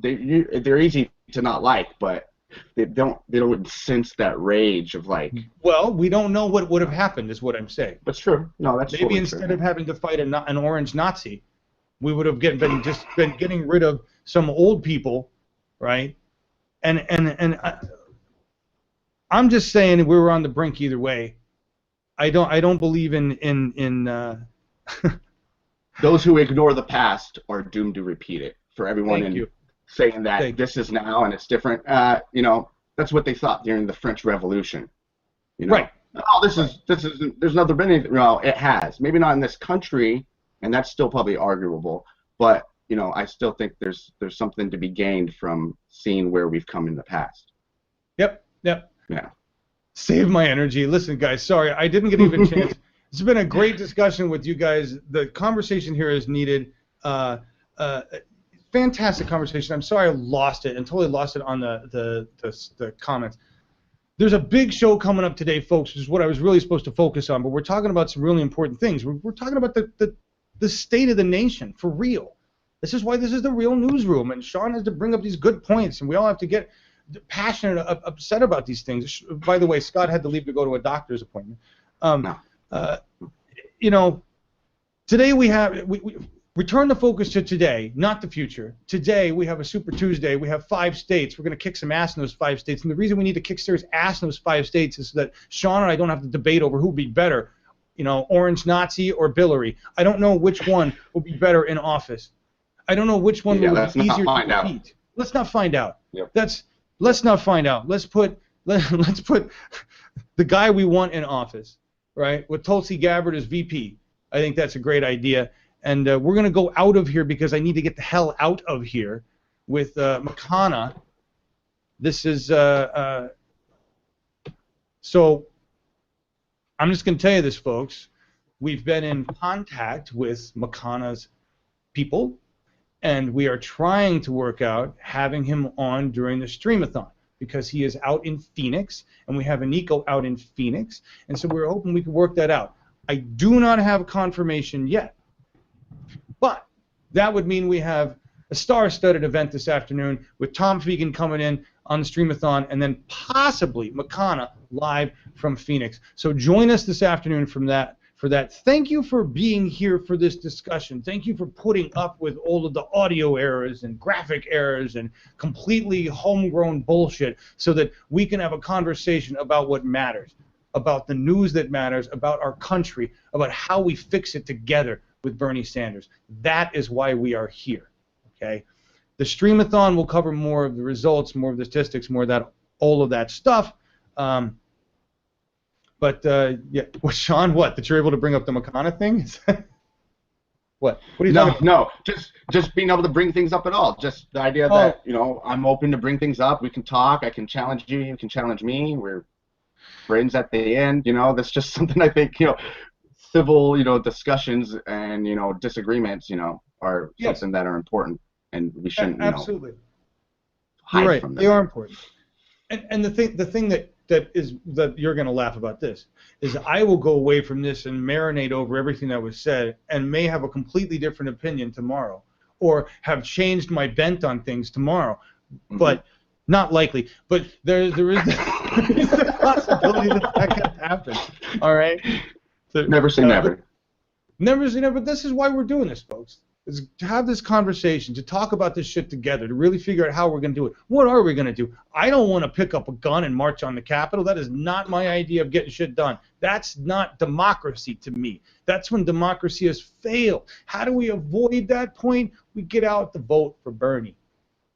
they're easy to not like, but they don't sense that rage of like. Well, we don't know what would have happened, is what I'm saying. That's true. No, that's maybe instead of having to fight an orange Nazi, we would have been getting rid of some old people, right? And I'm just saying we were on the brink either way. I don't believe in those who ignore the past are doomed to repeat it. For everyone saying that this is now and it's different, that's what they thought during the French Revolution. Right. Oh, this is there's never been anything. No, it has. Maybe not in this country, and that's still probably arguable. But I still think there's something to be gained from seeing where we've come in the past. Yep. Yeah. Save my energy. Listen, guys, sorry, I didn't get even a chance. It's been a great discussion with you guys. The conversation here is needed. Fantastic conversation. I'm sorry I lost it and totally lost it on the comments. There's a big show coming up today, folks, which is what I was really supposed to focus on, but we're talking about some really important things. We're talking about the state of the nation, for real. This is why this is the real newsroom, and Sean has to bring up these good points, and we all have to get passionate, upset about these things. By the way, Scott had to leave to go to a doctor's appointment. Today we return the focus to today, not the future. Today we have a Super Tuesday. We have 5 states. We're going to kick some ass in those 5 states. And the reason we need to kick serious ass in those 5 states is so that Sean and I don't have to debate over who would be better, Orange Nazi or Billary. I don't know which one will be better in office. I don't know which one will be easier to defeat. Let's not find out. Yep. Let's not find out. Let's put let's put the guy we want in office, right? With Tulsi Gabbard as VP. I think that's a great idea. And we're going to go out of here because I need to get the hell out of here with McConnell. This is so I'm just going to tell you this, folks. We've been in contact with McConnell's people, and we are trying to work out having him on during the streamathon because he is out in Phoenix, and we have Aniko out in Phoenix, and so we're hoping we can work that out. I do not have confirmation yet, but that would mean we have a star-studded event this afternoon with Tom Fegan coming in on the streamathon, and then possibly McConnell live from Phoenix. So join us this afternoon for that. Thank you for being here for this discussion. Thank you for putting up with all of the audio errors and graphic errors and completely homegrown bullshit so that we can have a conversation about what matters, about the news that matters, about our country, about how we fix it together with Bernie Sanders. That is why we are here. Okay? The streamathon will cover more of the results, more of the statistics, more of that, all of that stuff. Yeah, well, Sean, what? That you're able to bring up the McConnell thing? What? What are you talking about? No, just being able to bring things up at all. Just the idea that, you know, I'm open to bring things up. We can talk. I can challenge you. You can challenge me. We're friends at the end. You know, that's just something I think, you know, civil, you know, discussions and, you know, disagreements, you know, are something that are important, and we shouldn't, you know, hide from them. They are important. And the thing that you're going to laugh about this is I will go away from this and marinate over everything that was said and may have a completely different opinion tomorrow or have changed my bent on things tomorrow, but not likely. But there is the possibility that could happen. All right. So, never say never. Never say never. But this is why we're doing this, folks. Is to have this conversation, to talk about this shit together, to really figure out how we're going to do it. What are we going to do? I don't want to pick up a gun and march on the Capitol. That is not my idea of getting shit done. That's not democracy to me. That's when democracy has failed. How do we avoid that point? We get out the vote for Bernie.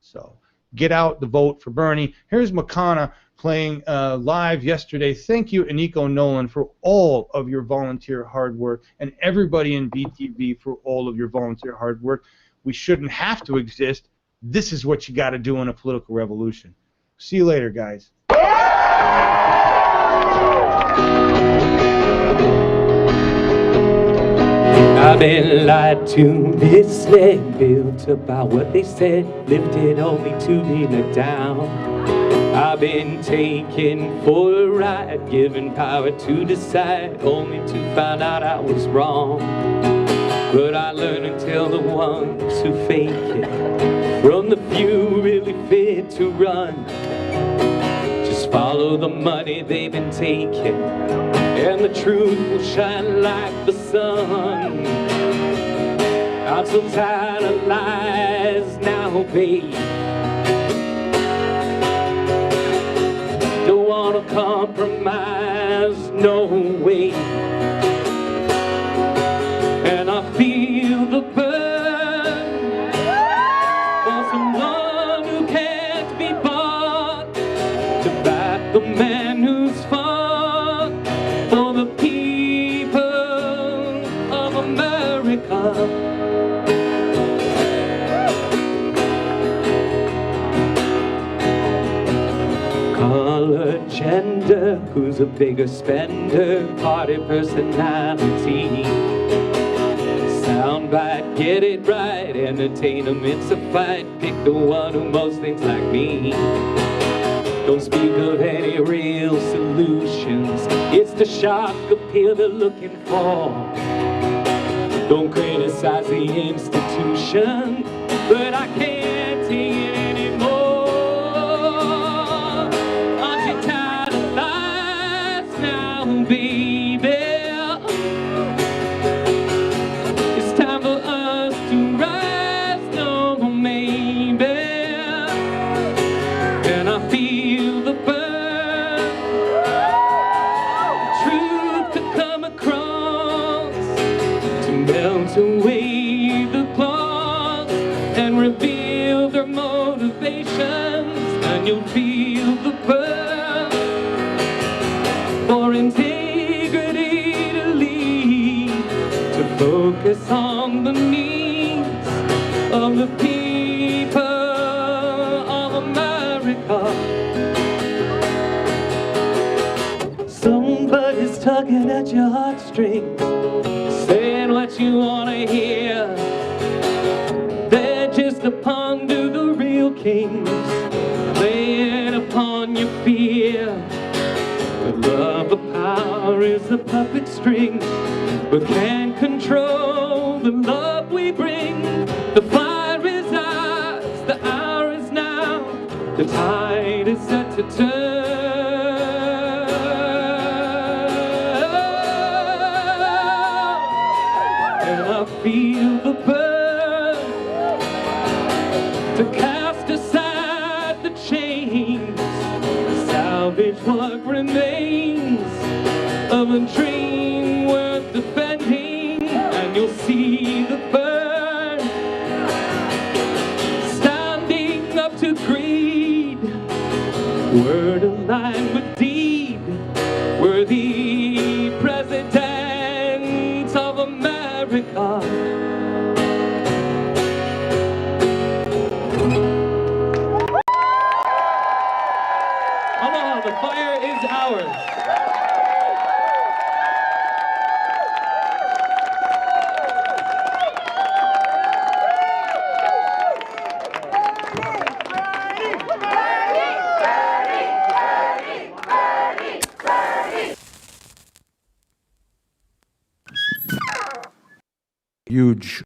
So get out the vote for Bernie. Here's McConnell playing live yesterday. Thank you, Aniko Nolan, for all of your volunteer hard work, and everybody in BTV for all of your volunteer hard work. We shouldn't have to exist. This is what you got to do in a political revolution. See you later, guys. I've been lied to, misled, built up by what they said, lifted only to be let down. I've been taken for a ride, given power to decide, only to find out I was wrong. But I learned to tell the ones who fake it from the few really fit to run. Just follow the money they've been taking, and the truth will shine like the sun. I'm so tired of lies now, babe. Don't want to compromise, no way. And I feel the burn for someone who can't be bought, to back the man who's fought for the people of America. Color, gender, who's a bigger spender, party personality. Soundbite, get it right, entertain them, it's a fight. Pick the one who most thinks like me. Don't speak of any real solutions, it's the shock appeal they're looking for. Don't criticize the institution, but I can't take it anymore. Aren't you tired of lies now, baby? It's time for us to rise, no maybe. And I feel the burn, the truth to come across, to melt away the claws and reveal their motivations, and you'll feel the burn. focus on the needs of the people of America. Somebody's tugging at your heartstrings, saying what you want to hear. They're just a pawn to the real kings, playing upon your fear. The love of power is a puppet string, but can't control the love we bring. The fire is ours, the hour is now, the tide is set to turn. And I feel the burn to cast aside the chains, salvage what remains of a dream worth defending. And you'll see the burn standing up to greed, word aligned with deed. We're the president of America. Aloha, the fire is ours. Huge